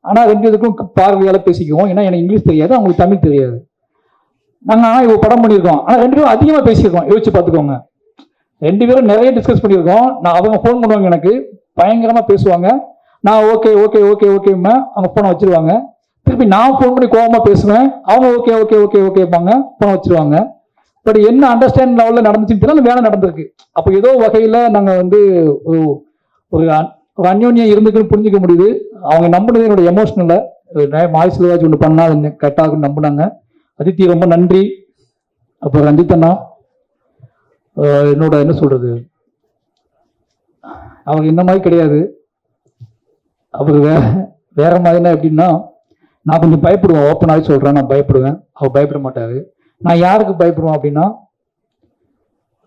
[SPEAKER 1] ஆனால் 2 இதுக்கும் பார்வையால் பேசிக்குவோம். ஏன்னா எனக்கு இங்கிலீஷ் தெரியாது, அவங்களுக்கு தமிழ் தெரியாது. நாங்கள் இப்போ படம் பண்ணியிருக்கோம், ஆனால் 2 பேரும் அதிகமாக பேசியிருக்கோம். யோசிச்சு பார்த்துக்கோங்க. 2 பேரும் நிறைய டிஸ்கஸ் பண்ணியிருக்கோம். அவங்க ஃபோன் பண்ணுவாங்க, எனக்கு பயங்கரமாக பேசுவாங்க. நான் ஓகே ஓகே ஓகே ஓகேம்மா, அவங்க ஃபோனை வச்சிருவாங்க. திருப்பி நான் ஃபோன் பண்ணி கோபமாக பேசுவேன், அவங்க ஓகே ஓகே ஓகே ஓகேப்பாங்க, ஃபோனை வச்சிருவாங்க. பட் என்ன அண்டர்ஸ்டாண்ட் லெவலில் நடந்துச்சுன்னு தெரியல, வேலை நடந்திருக்கு. அப்போ ஏதோ வகையில் நாங்கள் வந்து ஒரு அந்யோன்யம் இருந்துக்குன்னு புரிஞ்சிக்க முடியுது. அவங்க நம்பினது என்னோட எமோஷனலில் மாய் செல்வராஜ் ஒன்று பண்ணால் அது கரெக்டாக நம்பினாங்க. அதித்தி ரொம்ப நன்றி. அப்போ ரஞ்சித் அண்ணா, என்னோட என்ன சொல்றது, அவங்க இந்த மாதிரி கிடையாது. அவர் வேற மாதிரினா எப்படின்னா, நான் கொஞ்சம் பயப்படுவேன், ஓப்பனாகவே சொல்கிறேன், நான் பயப்படுவேன். அவர் பயப்பட மாட்டார். நான் யாருக்கு பயப்படுவேன் அப்படின்னா,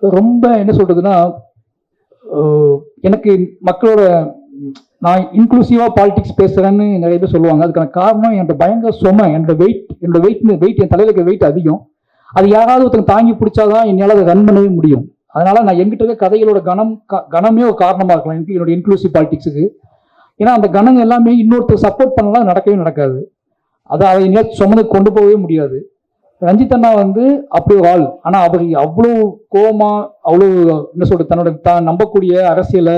[SPEAKER 1] ரொம்ப என்ன சொல்றதுன்னா, எனக்கு மக்களோட நான் இன்க்ளூசிவாக பாலிடிக்ஸ் பேசுகிறேன்னு நிறைய பேர் சொல்லுவாங்க. அதுக்கான காரணம் என்னோட பயங்கர சுமை, என்னோட வெயிட் என் தலையில் இருக்கிற வெயிட் அதிகம். அது யாராவது ஒருத்தங்க தாங்கி பிடிச்சாதான் என்னால் அதை ரன் பண்ணவே முடியும். அதனால நான் எங்கிட்ட இருக்க கதைகளோட கனமே ஒரு காரணமாக இருக்கலாம் என்னோட இன்க்ளூசிவ் பாலிடிக்ஸுக்கு. ஏன்னா அந்த கணங்க எல்லாமே இன்னொருத்தர் சப்போர்ட் பண்ணலாம் நடக்கவே நடக்காது. அதை எங்கேயாச்சும் சுமந்து கொண்டு போகவே முடியாது. ரஞ்சித் அண்ணா வந்து அப்படி ஒரு ஆள். ஆனால் அவர் அவ்வளோ கோபமா, அவ்வளோ என்ன சொல்றது, தான் நம்பக்கூடிய அரசியலை,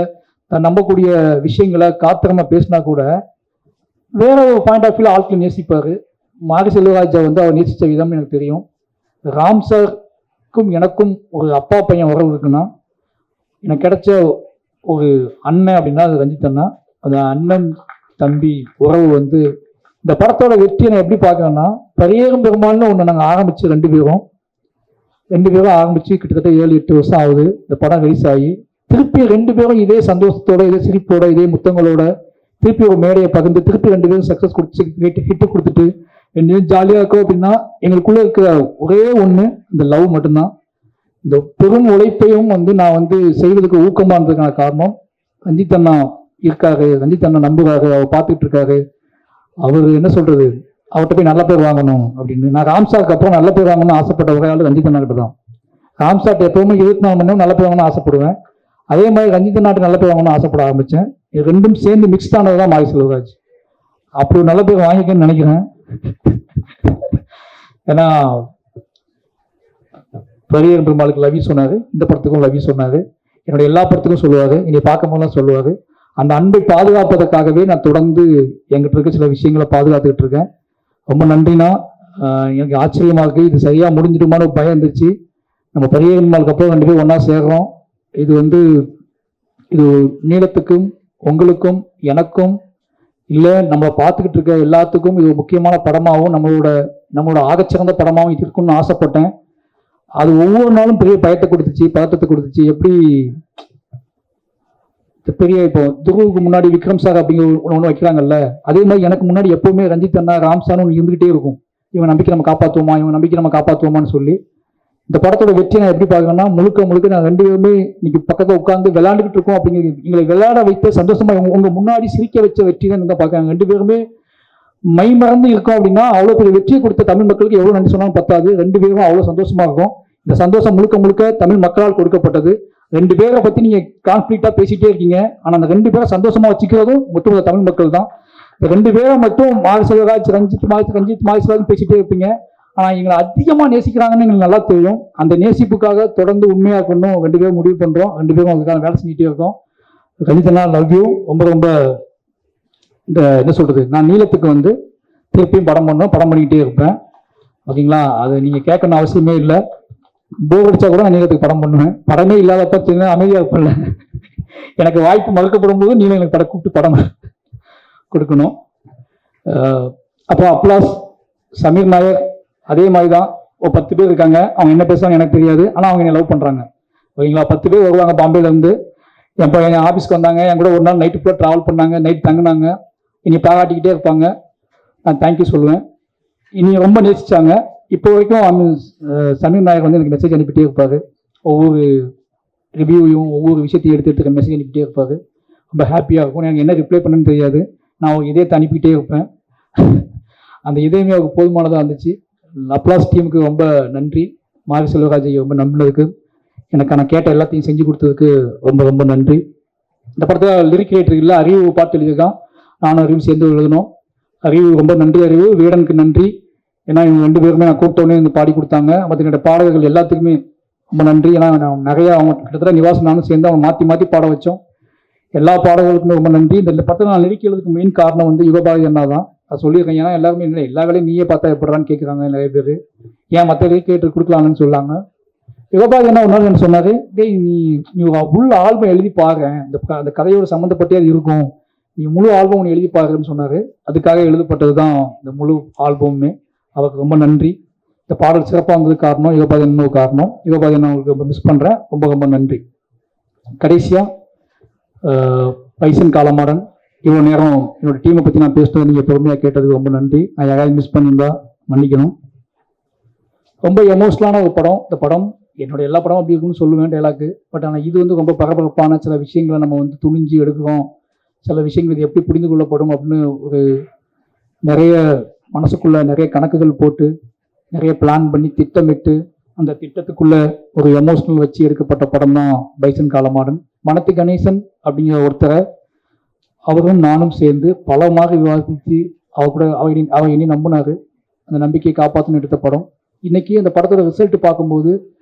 [SPEAKER 1] தான் நம்பக்கூடிய விஷயங்களை காத்திரமா பேசினா கூட வேற ஒரு பாயிண்ட் ஆஃப் வியூல ஆட்களை நேசிப்பார். மாரி செல்வராஜை வந்து அவர் நேசித்த விதம் எனக்கு தெரியும். ராம் சாருக்கும் எனக்கும் ஒரு அப்பா பையன் உறவு இருக்குன்னா, எனக்கு கிடைச்ச ஒரு அண்ணன் அப்படின்னா அது ரஞ்சித் அண்ணா. அந்த அண்ணன் தம்பி உறவு வந்து இந்த படத்தோட வெற்றியை நான் எப்படி பார்க்கறேன்னா, பரியேறும் பெருமாள்னு ஒன்று நாங்கள் ஆரம்பிச்சு 2 பேரும் ஆரம்பிச்சு கிட்டத்தட்ட 7-8 வருஷம் ஆகுது. இந்த படம் ரிலீஸ் ஆகி திருப்பி 2 பேரும் இதே சந்தோஷத்தோட, இதே சிரிப்போட, இதே முத்தங்களோட திருப்பி ஒரு மேடையை பகிர்ந்து திருப்பி 2 பேரும் சக்ஸஸ் கொடுத்து ஹிட்டு கொடுத்துட்டு 2 பேரும் ஜாலியாக இருக்கும். அப்படின்னா எங்களுக்குள்ள இருக்கிற ஒரே ஒன்று இந்த லவ் மட்டும்தான். இந்த பெரும் உழைப்பையும் வந்து நான் வந்து செய்வதற்கு ஊக்கமாக இருந்ததுக்கான காரணம் ரஞ்சித் அண்ணா இருக்காரு, ரஞ்சித் அண்ணா நம்புறாரு, அவர் பார்த்துட்டு இருக்காரு, அவர் என்ன சொல்றது, அவர்கிட்ட போய் நல்ல பேர் வாங்கணும் அப்படின்னு. நான் ராம்சாருக்கு அப்புறம் நல்ல பேர் வாங்கணும்னு ஆசைப்பட்ட ஒரே ஆள் ரஞ்சித் அண்ணா கிட்ட தான். ராம்சார்ட்ட எப்பவுமே 24 மணி நேரம் நல்ல பேர் வாங்கணும்னு ஆசைப்படுவேன். அதே மாதிரி ரஞ்சித் அண்ணாட்டு நல்ல பேர் வாங்கணும்னு ஆசைப்பட ஆரம்பித்தேன். இது ரெண்டும் சேர்ந்து மிக்ஸ் ஆனது தான் மாரி செல்வராஜ். அப்படி ஒரு நல்ல பேர் வாங்கிக்கன்னு நினைக்கிறேன். ஏன்னா பெரிய பெருமாளுக்கு லவி சொன்னாரு, இந்த படத்துக்கும் லவி சொன்னாரு, என்னுடைய எல்லா படத்துக்கும் சொல்லுவாரு, என்னை பார்க்கும் போதெல்லாம் சொல்லுவாரு. அந்த அன்பை பாதுகாப்பதற்காகவே நான் தொடர்ந்து எங்கிட்ட இருக்க சில விஷயங்களை பாதுகாத்துக்கிட்டு இருக்கேன். ரொம்ப நன்றினா. எனக்கு ஆச்சரியமா இருக்கு, இது சரியா முடிஞ்சிடுமான ஒரு பயம் இருந்துச்சு. நம்ம பெரிய பெருமாளுக்கு அப்புறம் 2 பேரும் ஒன்றா சேர்றோம். இது வந்து இது நீளத்துக்கும் உங்களுக்கும் எனக்கும் இல்லை நம்மளை பார்த்துக்கிட்டு இருக்க எல்லாத்துக்கும் இது முக்கியமான படமாகவும் நம்மளோட ஆகச்சிறந்த படமாகவும் இருக்கும்னு ஆசைப்பட்டேன். அது ஒவ்வொரு நாளும் பெரிய பயத்தை கொடுத்துச்சு, பதட்டத்தை கொடுத்துச்சு. எப்படி பெரிய இப்போ துருவுக்கு முன்னாடி விக்ரம் சார் அப்படிங்கிற ஒன்று வைக்கிறாங்கல்ல, அதே மாதிரி எனக்கு முன்னாடி எப்பவுமே ரஞ்சித் அண்ணா, ராம்சான்னு ஒன்று இருந்துகிட்டே இருக்கும். இவன் நம்பிக்கை நம்ம காப்பாற்றுவோமா, இவன் நம்பிக்கை நம்ம காப்பாற்றுவோமான்னு சொல்லி. இந்த படத்தோட வெற்றி நான் எப்படி பார்க்கறேன்னா, முழுக்க நான் 2 பேருமே இன்னைக்கு பக்கத்தில் உட்காந்து விளையாண்டுக்கிட்டு இருக்கோம் அப்படிங்கிறது, எங்களை விளையாட வைத்த சந்தோஷமா உங்க முன்னாடி சிரிக்க வச்ச வெற்றி தான் தான் பார்க்குறாங்க. 2 பேருமே மை மறந்து இருக்கோம் அப்படின்னா அவ்வளோ பெரிய வெற்றியை கொடுத்த தமிழ் மக்களுக்கு எவ்வளோ நன்றி சொன்னாலும் பத்தாது. 2 பேரும் அவ்வளோ சந்தோஷமா இருக்கும். இந்த சந்தோஷம் முழுக்க தமிழ் மக்களால் கொடுக்கப்பட்டது. 2 பேரை பத்தி நீங்க கான்ஃபிளிக்டா பேசிட்டே இருக்கீங்க, ஆனா அந்த 2 பேரை சந்தோஷமா வச்சுக்கிறதும் மொத்த தமிழ் மக்கள் தான். 2 பேரை மட்டும் மாரி செல்வராஜ், ரஞ்சித் மாரி செல்வராஜ் பேசிட்டே இருப்பீங்க. ஆனா எங்களை அதிகமா நேசிக்கிறாங்கன்னு எங்களுக்கு நல்லா தெரியும். அந்த நேசிப்புக்காக தொடர்ந்து உண்மையா இருக்கணும் 2 பேரும் முடிவு பண்றோம். 2 பேரும் அதுக்கான வேலை செஞ்சுட்டே இருக்கோம். ரஞ்சித்னா லவ் யூ. ரொம்ப இந்த என்ன சொல்றது, நான் நீளத்துக்கு வந்து திருப்பியும் படம் பண்ணிக்கிட்டே இருப்பேன். ஓகேங்களா? அது நீங்க கேட்கணும் அவசியமே இல்லை. போர் அடிச்சா கூட நான் நீளத்துக்கு படம் பண்ணுவேன். படமே இல்லாதப்ப அமைதியா இருப்பேன்ல, எனக்கு வாய்ப்பு மறுக்கப்படும் போது நீங்க எனக்கு கூப்பிட்டு படம் கொடுக்கணும். அப்புறம் அப்ளாஸ் சமீர் நாயர் அதே மாதிரி தான். ஒரு 10 பேர் இருக்காங்க. அவங்க என்ன பேசுவாங்க எனக்கு தெரியாது, ஆனால் அவங்க என்ன லவ் பண்றாங்க. ஓகேங்களா? 10 பேர் வருவாங்க பாம்பேல இருந்து. என் ஆஃபீஸ்க்கு வந்தாங்க, என் கூட ஒரு நாள் நைட்டு ஃபுல்லாக ட்ராவல் பண்ணாங்க, நைட் தங்கினாங்க. இனி பாராட்டிக்கிட்டே இருப்பாங்க. நான் தேங்க்யூ சொல்லுவேன். இனி ரொம்ப நேசிச்சாங்க. இப்போ வரைக்கும் சமீர் நாயக் வந்து எனக்கு மெசேஜ் அனுப்பிட்டே இருப்பாரு. ஒவ்வொரு ரிவ்யூவையும் ஒவ்வொரு விஷயத்தையும் எடுத்து மெசேஜ் அனுப்பிட்டே இருப்பாரு. ரொம்ப ஹாப்பியாக இருக்கும். எனக்கு என்ன ரிப்ளை பண்ணுன்னு தெரியாது, நான் இதயத்தை அனுப்பிக்கிட்டே இருப்பேன். அந்த இதயமே அவருக்கு போதுமானதாக இருந்துச்சு. அப்ளாஸ் டீமுக்கு ரொம்ப நன்றி. மாரி செல்வராஜை ரொம்ப நம்பினதுக்கு, எனக்கு நான் கேட்ட எல்லாத்தையும் செஞ்சு கொடுத்ததுக்கு ரொம்ப நன்றி. இந்த படத்தில் லிரிக் ரைட்டர் இல்லை, அறிவு பாட்டு எழுதியிருக்கான். நானும் அறிவு சேர்ந்து எழுதணும். அறிவு ரொம்ப நன்றி. அறிவு வீடனுக்கு நன்றி. ஏன்னா இவங்க 2 பேருமே நான் கூப்பிட்டோன்னே இந்த பாடி கொடுத்தாங்க. மற்ற என்னோட பாடல்கள் எல்லாத்துக்குமே ரொம்ப நன்றி. ஏன்னா நான் நிறைய அவங்க கிட்டத்தட்ட நிவாசம் நானும் சேர்ந்து அவங்க மாற்றி பாட வச்சோம். எல்லா பாடல்களுக்குமே ரொம்ப நன்றி. இந்த படத்தில் நான் லிரிக் எழுதுக்கு மெயின் காரணம் வந்து யுகபாரதி அண்ணா தான். அது சொல்லியிருக்கேன். ஏன்னா எல்லாருமே இல்லை, எல்லா வேலையும் நீயே பார்த்தா எப்படிறான்னு கேட்குறாங்க நிறைய பேர். ஏன் மற்ற லிரிக் ரைட்டர் கொடுக்கலாங்கன்னு சொல்லாங்க. யுகபாரதி அண்ணா ஒரு நாள் என்ன சொன்னாரு, டேய் நீ உள்ள ஆல்பம் எழுதி பாரு, அந்த கதையோட சம்மந்தப்பட்டே அது இருக்கும், நீ முழு ஆல்பம் ஒன்று எழுதி பாருன்னு சொன்னாரு. அதுக்காக எழுதப்பட்டது தான் இந்த முழு ஆல்பமுமே. அவருக்கு ரொம்ப நன்றி. இந்த பாடல் சிறப்பாக வந்ததுக்கு காரணம் யுகபாரதி அண்ணா காரணம். யுகபாரதி அண்ணா உங்களுக்கு ரொம்ப மிஸ் பண்ணுறேன். ரொம்ப நன்றி. கடைசியாக பைசன் காலமாடன், இவ்வளோ நேரம் என்னோட டீமை பற்றி நான் பேசுறது நீங்கள் பொறுமையாக கேட்டதுக்கு ரொம்ப நன்றி. நான் யாராவது மிஸ் பண்ணியிருந்தா மன்னிக்கணும். ரொம்ப எமோஷனலான ஒரு படம். இந்த படம் என்னோட எல்லா படமும் அப்படி இருக்குன்னு சொல்லுவேன் டைலாக்கு. பட் ஆனால் இது வந்து ரொம்ப பரபரப்பான சில விஷயங்களை நம்ம வந்து துணிஞ்சு எடுக்கிறோம். சில விஷயங்கள் இது எப்படி புரிந்து கொள்ளப்படும் அப்படின்னு ஒரு நிறைய மனசுக்குள்ள நிறைய கணக்குகள் போட்டு நிறைய பிளான் பண்ணி திட்டமிட்டு அந்த திட்டத்துக்குள்ள ஒரு எமோஷனல் வச்சு எடுக்கப்பட்ட படம் தான் பைசன் காலமாடன். மனத்து கணேசன் அப்படிங்கிற ஒருத்தரை அவரும் நானும் சேர்ந்து பலமாக விவாதித்து அவர் கூட அவர் இனி நம்பினாரு. அந்த நம்பிக்கையை காப்பாற்றணும் எடுத்த படம். இன்னைக்கு அந்த படத்தோட ரிசல்ட் பார்க்கும்போது,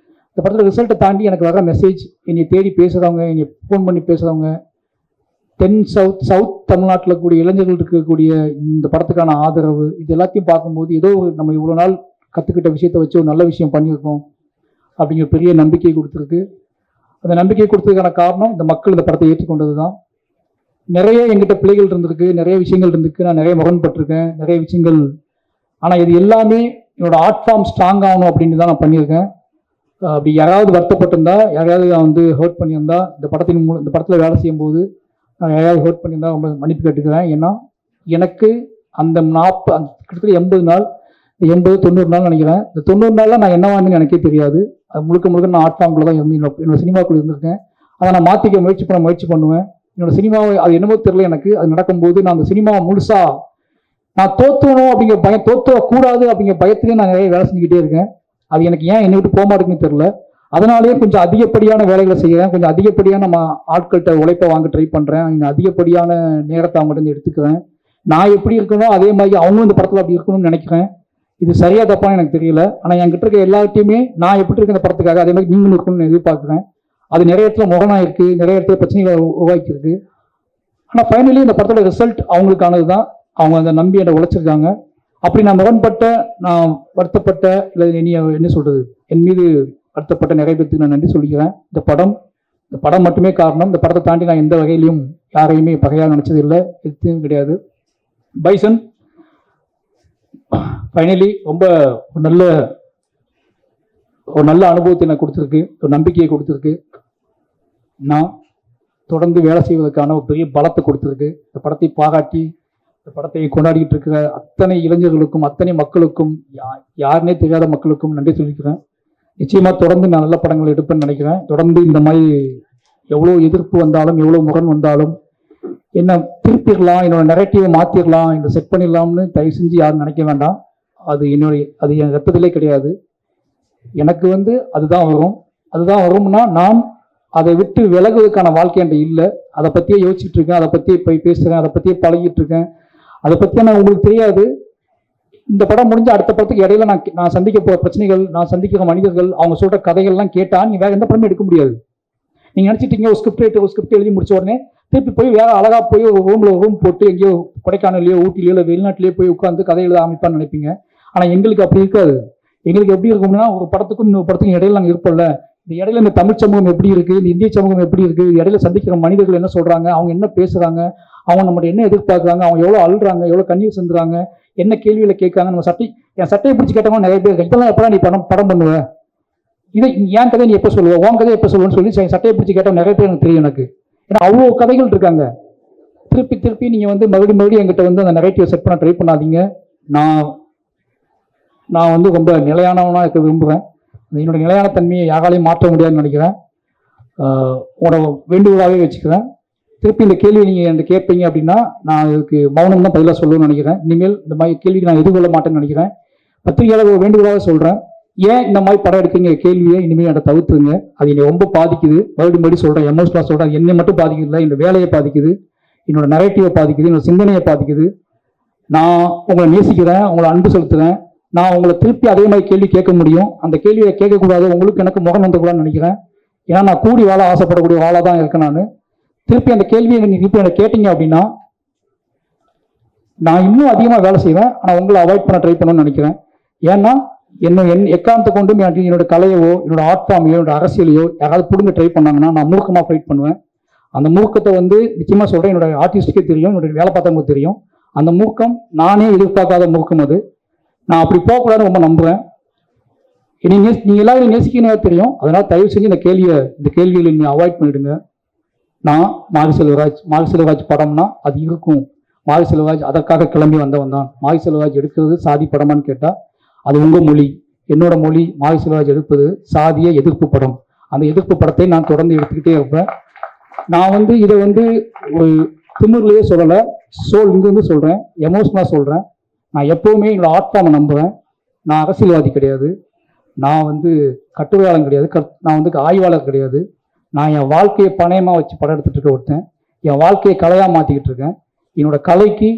[SPEAKER 1] இந்த படத்தோட ரிசல்ட்டை தாண்டி எனக்கு வர மெசேஜ், என்னை தேடி பேசுகிறவங்க, என்னை ஃபோன் பண்ணி பேசுகிறவங்க, சவுத் தமிழ்நாட்டில் கூடிய இளைஞர்கள் இருக்கக்கூடிய இந்த படத்துக்கான ஆதரவு, இது எல்லாத்தையும் பார்க்கும்போது ஏதோ நம்ம இவ்வளோ நாள் கற்றுக்கிட்ட விஷயத்தை வச்சு ஒரு நல்ல விஷயம் பண்ணியிருக்கோம் அப்படிங்கிற பெரிய நம்பிக்கை கொடுத்துருக்கு. அந்த நம்பிக்கை கொடுத்ததுக்கான காரணம் இந்த மக்கள் இந்த படத்தை ஏற்றுக்கொண்டது தான். நிறைய எங்கிட்ட பிள்ளைகள் இருந்திருக்கு, நிறைய விஷயங்கள் இருந்திருக்கு, நான் நிறைய முரண்பட்டிருக்கேன், நிறைய விஷயங்கள். ஆனால் இது எல்லாமே என்னோட ஆர்ட் ஃபார்ம் ஸ்ட்ராங் ஆகணும் அப்படின்னு தான் நான் பண்ணியிருக்கேன். அப்படி யாராவது வருத்தப்பட்டிருந்தா, யாரையாவது நான் வந்து ஹர்ட் பண்ணியிருந்தா, இந்த படத்தில் வேலை செய்யும்போது நான் யாராவது ஹர்ட் பண்ணியிருந்தா ரொம்ப மன்னிப்பு கேட்டுக்கிறேன். ஏன்னா எனக்கு அந்த கிட்டத்தட்ட 80 நாள் 80-90 நாள் நினைக்கிறேன். இந்த 90 நாளில் நான் என்னவான்னு எனக்கே தெரியாது. அது முழுக்க நான் ஆட்ஃபார்மில் தான் இருந்து என்னோட சினிமாக்குள்ள இருந்திருக்கேன். அதை நான் மாற்றிக்க முயற்சி பண்ணுவேன். என்னோட சினிமாவை அது என்னமோ தெரியல எனக்கு. அது நடக்கும்போது நான் அந்த சினிமாவை முழுசா நான் தோற்றணும் அப்படிங்கிற பயம், தோற்றக்கூடாது அப்படிங்கிற பயத்திலே நான் நிறைய வேலை செஞ்சுக்கிட்டே இருக்கேன். அது எனக்கு ஏன் என்னை விட்டு போக மாட்டேங்குன்னு தெரியல. அதனாலேயே கொஞ்சம் அதிகப்படியான வேலைகளை செய்கிறேன். கொஞ்சம் அதிகப்படியான நம்ம ஆட்கள்கிட்ட உழைப்பை வாங்க ட்ரை பண்ணுறேன். அதிகப்படியான நேரத்தை அவங்ககிட்ட எடுத்துக்கிறேன். நான் எப்படி இருக்கணும் அதே மாதிரி அவங்களும் இந்த படத்தில் அப்படி இருக்கணும்னு நினைக்கிறேன். இது சரியா தப்பான்னு எனக்கு தெரியல. ஆனால் என்கிட்ட இருக்க எல்லாத்தையுமே நான் எப்படி இருக்க இந்த படத்துக்காக அதே மாதிரி நீங்களும் இருக்கணும்னு எதிர்பார்க்குறேன். அது நிறைய இடத்துல முரணாக இருக்குது, நிறைய இடத்துல பிரச்சனைகளை உருவாக்கியிருக்கு. ஆனால் ஃபைனலி இந்த படத்தோட ரிசல்ட் அவங்களுக்கானது தான். அவங்க அந்த நம்பி என்னை உழைச்சிருக்காங்க. அப்படி நான் முரண்பட்ட, நான் வருத்தப்பட்ட, இல்லை என்ன சொல்கிறது, என் மீது வருத்தப்பட்ட நிறைய பேருக்கு நான் நன்றி சொல்லிக்கிறேன். இந்த படம் மட்டுமே காரணம். இந்த படத்தை தாண்டி நான் எந்த வகையிலையும் யாரையுமே பகையாக நினச்சது இல்லை, எதுவும் கிடையாது. பைசன் ஃபைனலி ரொம்ப ஒரு நல்ல அனுபவத்தை எனக்கு கொடுத்துருக்கு, ஒரு நம்பிக்கையை கொடுத்துருக்கு. நான் தொடர்ந்து வேலை செய்வதற்கான ஒரு பெரிய பலத்தை கொடுத்துருக்கு. இந்த படத்தை பாராட்டி இந்த படத்தை கொண்டாடிட்டு இருக்கிற அத்தனை இளைஞர்களுக்கும், அத்தனை மக்களுக்கும், யாருன்னே தெரியாத மக்களுக்கும் நன்றி சொல்லிக்கிறேன். நிச்சயமாக தொடர்ந்து நான் நல்ல படங்கள் எடுப்பேன்னு நினைக்கிறேன். தொடர்ந்து இந்த மாதிரி எவ்வளோ எதிர்ப்பு வந்தாலும், எவ்வளோ முரண் வந்தாலும், என்ன திருப்பிடலாம், என்னோட நெரேட்டிவை மாற்றிடலாம், என்னை செட் பண்ணிடலாம்னு தயவு செஞ்சு யாரும் நினைக்க வேண்டாம். அது என் ரத்தத்திலே கிடையாது. எனக்கு அதுதான் வரும்னா நான் அதை விட்டு விலகுவதற்கான வாழ்க்கை என்கிட்ட இல்லை. அதை பற்றியே யோசிச்சுட்டு இருக்கேன், அதை பற்றியே போய் பேசுகிறேன், அதை பற்றியே பழகிட்டு இருக்கேன். அதை பற்றியே நான் உங்களுக்கு தெரியாது. இந்த படம் முடிஞ்ச அடுத்த படத்துக்கு இடையில நான் சந்திக்க போகிற பிரச்சனைகள், நான் சந்திக்கிற மனிதர்கள், அவங்க சொல்கிற கதைகள்லாம் கேட்டால் நீ வேற எந்த படமும் எடுக்க முடியாது. நீங்கள் நினச்சிட்டீங்க ஒரு ஸ்கிரிப்ட் எழுதி முடிச்ச உடனே திருப்பி போய் வேற அழகாக போய் ஒரு ரூம் போட்டு எங்கேயோ கொடைக்கானலையோ ஊட்டிலையோ இல்லை வெளிநாட்டிலேயோ போய் உட்காந்து கதை எழுத ஆரம்பிப்பான்னு நினைப்பீங்க. ஆனால் எங்களுக்கு அப்படி இருக்காது. எங்களுக்கு எப்படி இருக்கும்னா, ஒரு படத்துக்கும் இன்னொரு படத்துக்கும் இடையில நாங்கள் இருப்போம்ல, இந்த இடையில இந்த தமிழ் சமூகம் எப்படி இருக்குது, இந்த இந்திய சமூகம் எப்படி இருக்குது, இடையில சந்திக்கிற மனிதர்கள் என்ன சொல்கிறாங்க, அவங்க என்ன பேசுகிறாங்க, அவங்க நம்மகிட்ட என்ன எதிர்பார்க்குறாங்க, அவங்க எவ்வளோ அழுறாங்க, எவ்வளோ கண்ணீர் சிந்துறாங்க, என்ன கேள்வியில் கேட்காங்க. நம்ம என் சட்டையை பிடிச்சி கேட்டவங்க நிறைய பேர், இதெல்லாம் எப்போ நீ படம் பண்ணுவேன், இதை என் கதை நீ எப்போ சொல்லுவேன், உன் கதை எப்போ சொல்லுவேன்னு சொல்லி சட்டையை பிடிச்சி கேட்டவங்க நிறைய பேர் எனக்கு தெரியும். எனக்கு ஏன்னா அவ்வளோ கதைகள் இருக்காங்க. திருப்பி நீங்கள் மறுபடியும் என்கிட்ட அந்த நெரேட்டிவை செட் பண்ண ட்ரை பண்ணாதீங்க. நான் ரொம்ப நிலையானவனாக இருக்க விரும்புகிறேன். என்னோட நிலையான தன்மையை யாராலையும் மாற்ற முடியாதுன்னு நினைக்கிறேன். உங்களோட வேண்டுகோளாகவே வச்சுக்கிறேன். திருப்பி இந்த கேள்வி நீங்கள் என்கிட்ட கேட்பீங்க அப்படின்னா நான் இதுக்கு மௌனம் தான் பதிலாக சொல்லணும்னு நினைக்கிறேன். இனிமேல் இந்த மாதிரி கேள்விக்கு நான் எதிர்கொள்ள மாட்டேன்னு நினைக்கிறேன். பத்திரிகையாளர் வேண்டுகோளாக சொல்கிறேன், ஏன் இந்த மாதிரி படம் எடுக்கீங்க கேள்வியை இனிமேல் என்கிட்ட தவிர்த்துங்க. அது என்னை ரொம்ப பாதிக்குது. மறுபடியும் சொல்கிறேன், எமோஷனலாக சொல்கிறேன். என்னை மட்டும் பாதிக்குது, என்னோட வேலையை பாதிக்குது, என்னோட நெரேட்டிவை பாதிக்குது, என்னோட சிந்தனையை பாதிக்குது. நான் உங்களை நேசிக்கிறேன், உங்களை அன்பு செலுத்துகிறேன். நான் உங்களை திருப்பி அதே மாதிரி கேள்வி கேட்க முடியும். அந்த கேள்வியை கேட்கக்கூடாது, உங்களுக்கு எனக்கு முகம் வந்துக்கூடாதுன்னு நினைக்கிறேன். ஏன்னா நான் கூடி வாழ ஆசைப்படக்கூடிய வாழாக தான் இருக்கேன். நான் திருப்பி அந்த கேள்வியை நீங்கள் இப்போ என்னை கேட்டீங்க அப்படின்னா நான் இன்னும் அதிகமாக வேலை செய்வேன். ஆனால் உங்களை அவாய்ட் பண்ண ட்ரை பண்ணணும்னு நினைக்கிறேன். ஏன்னா எக்காரணத்தை கொண்டும் என்னோட கலையவோ, என்னோட ஆர்ட் ஃபார்மையோ, என்னோட அரசியலையோ யாராவது பிடுங்க ட்ரை பண்ணாங்கன்னா நான் மூர்க்கமாக ஃபைட் பண்ணுவேன். அந்த மூர்க்கத்தை நிச்சயமாக சொல்கிறேன், என்னோட ஆர்டிஸ்டுக்கே தெரியும், என்னோட வேலை பார்த்தவங்களுக்கு தெரியும். அந்த மூர்க்கம் நானே எதிர்பார்க்காத மூர்க்கம். அது நான் அப்படி போகக்கூடாதுன்னு ரொம்ப நம்புகிறேன். நீங்கள் எல்லாரும் நேசிக்கணும் தெரியும். அதனால் தயவு செஞ்சு இந்த கேள்விகளை நீங்கள் அவாய்ட் பண்ணிவிடுங்க. நான் மாரி செல்வராஜ் படம்னா அது இருக்கும். மாரி செல்வராஜ் அதற்காக கிளம்பி வந்தவன் தான். மாரி செல்வராஜ் எடுக்கிறது சாதி படமான்னு கேட்டால் அது உங்கள் மொழி. என்னோட மொழி மாரி செல்வராஜ் எடுப்பது சாதிய எதிர்ப்பு படம். அந்த எதிர்ப்பு படத்தை நான் தொடர்ந்து எடுத்துக்கிட்டே இருப்பேன். நான் இதை ஒரு திமிர்லேயே சொல்லலை, இங்கிருந்து சொல்கிறேன், எமோஷனாக சொல்கிறேன். நான் எப்போவுமே என்னோட ஆர்ட் ஃபார்மை நம்புகிறேன். நான் அரசியல்வாதி கிடையாது, நான் கட்டுரையாளன் கிடையாது, நான் ஆய்வாளர் கிடையாது. நான் என் வாழ்க்கையை பணயமாக வச்சு படம் எடுத்துகிட்டு இருக்க ஒருத்தன். என் வாழ்க்கையை கலையாக மாற்றிக்கிட்டு இருக்கேன். என்னோடய கலைக்கு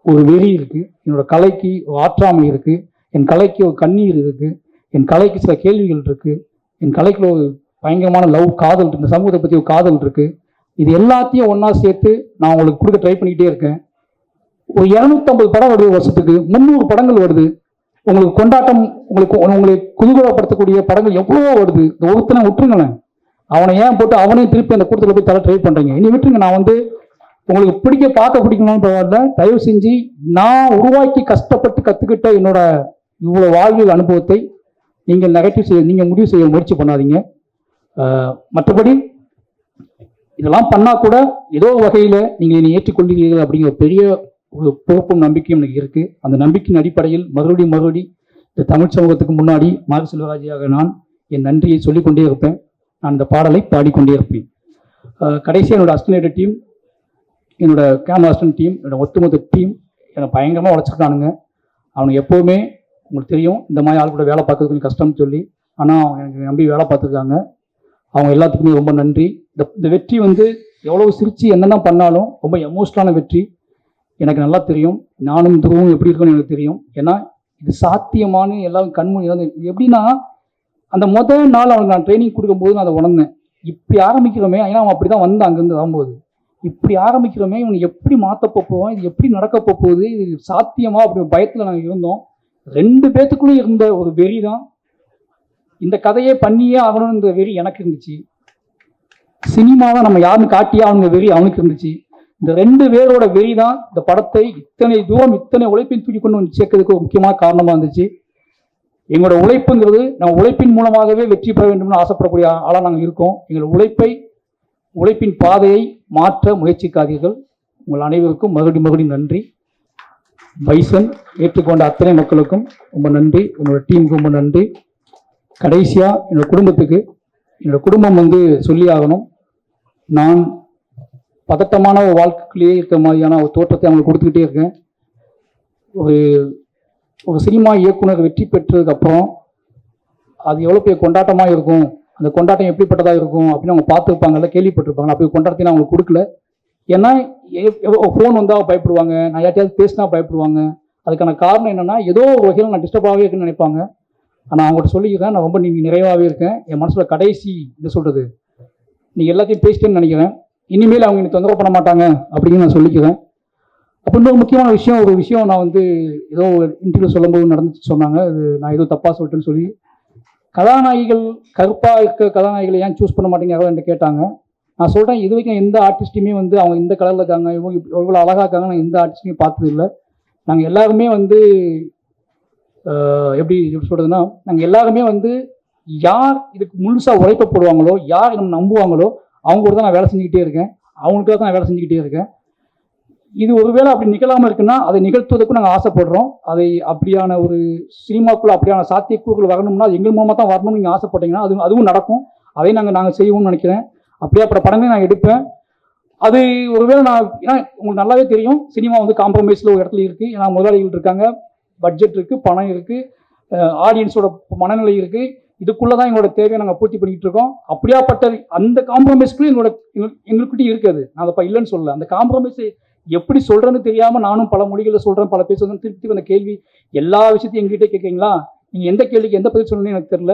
[SPEAKER 1] ஒரு வெறி இருக்குது, என்னோட கலைக்கு ஒரு ஆற்றாமை இருக்குது, என் கலைக்கு ஒரு கண்ணீர் இருக்குது, என் கலைக்கு சில கேள்விகள் இருக்குது, என் கலைக்குள்ள ஒரு பயங்கரமான காதல், இந்த சமூகத்தை பற்றி ஒரு காதல் இருக்குது. இது எல்லாத்தையும் ஒன்றா சேர்த்து நான் உங்களுக்கு கொடுக்க ட்ரை பண்ணிக்கிட்டே இருக்கேன். ஒரு 250 படம் வருது வருஷத்துக்கு, 300 படங்கள் வருது. உங்களுக்கு கொண்டாட்டம், உங்களை குதூகலப்படுத்தக்கூடிய படங்கள் எவ்வளவோ வருது. இந்த ஒருத்தனை விட்டுருங்களேன், அவனை ஏன் போட்டு அவனையும் திருப்பி அந்த கூட்டத்தில் போய் தர ட்ரை பண்ணுறீங்க? இனி விட்டுருங்க. நான் உங்களுக்கு பார்க்க பிடிக்கணும்னு பரவாயில்ல, தயவு செஞ்சு நான் உருவாக்கி கஷ்டப்பட்டு கற்றுக்கிட்ட என்னோட இவ்வளோ வாழ்வியல் அனுபவத்தை நீங்கள் முடிவு செய்ய முயற்சி பண்ணாதீங்க. மற்றபடி இதெல்லாம் பண்ணால் கூட ஏதோ வகையில் நீங்கள் என்னை ஏற்றுக்கொள்கிறீர்கள் அப்படிங்கிற பெரிய ஒரு பொறுப்பும் நம்பிக்கையும் எனக்கு இருக்குது. அந்த நம்பிக்கையின் அடிப்படையில் மறுபடி இந்த தமிழ் சமூகத்துக்கு முன்னாடி மாரி செல்வராஜியாக நான் என் நன்றியை சொல்லிக்கொண்டே இருப்பேன். நான் இந்த பாடலை பாடிக்கொண்டே இருப்பேன். கடைசியாக என்னோட அசிஸ்டன்ட் டீம், என்னோட கேமரா அசிஸ்டன்ட் டீம், என்னோட ஒட்டுமொத்த டீம் என்னை பயங்கரமாக உழைச்சிருக்கானுங்க. அவனுக்கு எப்போவுமே உங்களுக்கு தெரியும் இந்த மாதிரி ஆள் கூட வேலை பார்க்கறது கொஞ்சம் கஷ்டம்னு சொல்லி, ஆனால் அவங்க எனக்கு நம்பி வேலை பார்த்துருக்காங்க. அவங்க எல்லாத்துக்குமே ரொம்ப நன்றி. இந்த வெற்றி வந்து எவ்வளோ சிரித்து என்னென்ன பண்ணாலும் ரொம்ப எமோஷ்னலான வெற்றி. எனக்கு நல்லா தெரியும், நானும் துருவம் எப்படி இருக்குன்னு எனக்கு தெரியும். ஏன்னா இது சாத்தியமான எல்லாரும் கண்மணி எப்படின்னா, அந்த முதல் நாள் அவனுக்கு நான் ட்ரைனிங் கொடுக்கும்போது நான் அதை உணர்ந்தேன். இப்படி ஆரம்பிக்கிறோமே, ஏன்னா அவன் அப்படி தான் வந்து அங்கேருந்து வரும்போது இப்படி ஆரம்பிக்கிறோமே, இவனை எப்படி மாற்றப்போ போவோம், இது எப்படி நடக்கப்போ போகுது, இது சாத்தியமா அப்படி பயத்தில் நாங்கள் இருந்தோம். 2 பேத்துக்குள்ளும் இருந்த ஒரு வெறி தான் இந்த கதையை பண்ணியே ஆகணும்ன்ற வெறி எனக்கு இருந்துச்சு. சினிமாவை நம்ம யாருன்னு காட்டியே அவங்க வெறி அவனுக்கு இருந்துச்சு. இந்த 2 பேரோட வெறி தான் இந்த படத்தை இத்தனை தூரம் இத்தனை உழைப்பின் தூக்கி கொண்டு வந்து சேர்க்கறதுக்கு ஒரு முக்கியமான காரணமாக இருந்துச்சு. எங்களோட உழைப்புங்கிறது நம்ம உழைப்பின் மூலமாகவே வெற்றி பெற வேண்டும்னு ஆசைப்படக்கூடிய ஆளாக நாங்கள் இருக்கோம். எங்கள் உழைப்பின் பாதையை மாற்ற முயற்சிக்காதீர்கள். உங்கள் அனைவருக்கும் மறுபடியும் நன்றி. பைசன் ஏற்றுக்கொண்ட அத்தனை மக்களுக்கும் ரொம்ப நன்றி. என்னோட டீமுக்கு ரொம்ப நன்றி. கடைசியாக என்னோட குடும்பம் வந்து சொல்லி ஆகணும். நான் பதட்டமான ஒரு வாழ்க்கையிலேயே இருக்கிற மாதிரியான ஒரு தோற்றத்தை அவங்களுக்கு கொடுத்துக்கிட்டே இருக்கேன். ஒரு சினிமா இயக்குனர் வெற்றி பெற்றதுக்கப்புறம் அது எவ்வளோ பெரிய கொண்டாட்டமாக இருக்கும், அந்த கொண்டாட்டம் எப்படிப்பட்டதாக இருக்கும் அப்படின்னு அவங்க பார்த்துருப்பாங்கல்ல, கேள்விப்பட்டிருப்பாங்க. அப்படி கொண்டாட்டத்தை நான் அவங்களுக்கு கொடுக்கல. ஏன்னா ஃபோன் வந்தால் பயப்படுவாங்க, நான் யார்ட்டையாவது பேசினா பயப்படுவாங்க. அதுக்கான காரணம் என்னென்னா, ஏதோ ஒரு வகையில் நான் டிஸ்டர்பாகவே இருக்குன்னு நினைப்பாங்க. ஆனால் அவங்கள்ட்ட சொல்லிக்கிறேன், நான் ரொம்ப நிறைவாகவே இருக்கேன். என் மனசில் கடைசி என்ன சொல்கிறது, நீங்கள் எல்லாத்தையும் பேசிட்டேன்னு நினைக்கிறேன். இனிமேல் அவங்க எனக்கு தொந்தரவு பண்ண மாட்டாங்க அப்படின்னு நான் சொல்லிக்கிறேன். அப்போ இன்னொரு முக்கியமான விஷயம் நான் வந்து ஏதோ இன்டர்வியூ சொல்லும்போது நடந்துச்சு சொன்னாங்க. அது நான் ஏதோ தப்பாக சொல்லிட்டேன்னு சொல்லி, கதாநாயகிகள் கருப்பாக இருக்க கதாநாயகிகளை ஏன் சூஸ் பண்ண மாட்டேங்க என்கிட்ட கேட்டாங்க. நான் சொல்கிறேன், இது வரைக்கும் எந்த ஆர்டிஸ்ட்டையுமே வந்து அவங்க இந்த கலரில் இருக்காங்க, இவங்க எவ்வளோ அழகாக இருக்காங்க, நான் எந்த ஆர்டிஸ்ட்டையும் பார்த்தது இல்லை. நாங்கள் எல்லாருமே வந்து எப்படி சொல்கிறதுனா, நாங்கள் எல்லாருமே வந்து யார் இதுக்கு முழுசாக உழைப்ப போடுவாங்களோ, யார் நம்ம நம்புவாங்களோ அவங்க கூட தான் நான் வேலை செஞ்சுக்கிட்டே இருக்கேன். அவங்களுக்காக தான் நான் வேலை செஞ்சுக்கிட்டே இருக்கேன். இது ஒருவேளை அப்படி நிகழாமல் இருக்குன்னா அதை நிகழ்த்துவதற்கும் நாங்கள் ஆசைப்படுறோம். அதை அப்படியான ஒரு சினிமாக்குள்ள அப்படியான சாத்தியக்கூறுகள் வரணும்னா அது எங்கள் மூலமாக தான் வரணும்னு நீங்கள் ஆசைப்பட்டீங்கன்னா அதுவும் நடக்கும். அதை நாங்கள் செய்வோம்னு நினைக்கிறேன். அப்படியாப்பட்ட படமே நான் எடுப்பேன். அது ஒருவேளை ஏன்னா உங்களுக்கு நல்லாவே தெரியும், சினிமா வந்து காம்ப்ரமைஸில் ஒரு இடத்துல இருக்குது. ஏன்னா முதலாளிகள் இருக்காங்க, பட்ஜெட் இருக்குது, பணம் இருக்குது, ஆடியன்ஸோட மனநிலை இருக்குது. இதுக்குள்ளே தான் எங்களோட தேவையை நாங்கள் பூர்த்தி பண்ணிக்கிட்டு இருக்கோம். அப்படியாப்பட்ட அந்த காம்ப்ரமைஸ்க்குள்ளே எங்களுக்கிட்டே இருக்குது. நான் அதை இல்லைன்னு சொல்லலை. அந்த காம்ப்ரமைஸை எப்படி சொல்கிறேன்னு தெரியாமல் நானும் பல மொழிகளில் சொல்கிறேன், பல பேர் சொல்கிறேன். திருப்பி அந்த கேள்வி எல்லா விஷயத்தையும் எங்ககிட்ட கேட்குறீங்களா, நீங்கள் எந்த கேள்விக்கு எந்த பதில் சொல்லணும்னு எனக்கு தெரியல.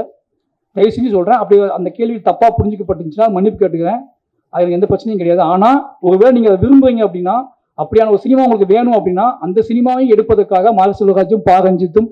[SPEAKER 1] தயவு செஞ்சு சொல்கிறேன், அப்படி அந்த கேள்வி தப்பாக புரிஞ்சிக்கப்பட்டுச்சுன்னா மன்னிப்பு கேட்டுக்கிறேன். அது எந்த பிரச்சனையும் கிடையாது. ஆனால் ஒருவேளை நீங்கள் அதை விரும்புறீங்க அப்படின்னா, அப்படியான ஒரு சினிமா உங்களுக்கு வேணும் அப்படின்னா, அந்த சினிமாவை எடுப்பதற்காக மாரி செல்வராஜும் பா ரஞ்சித்தும்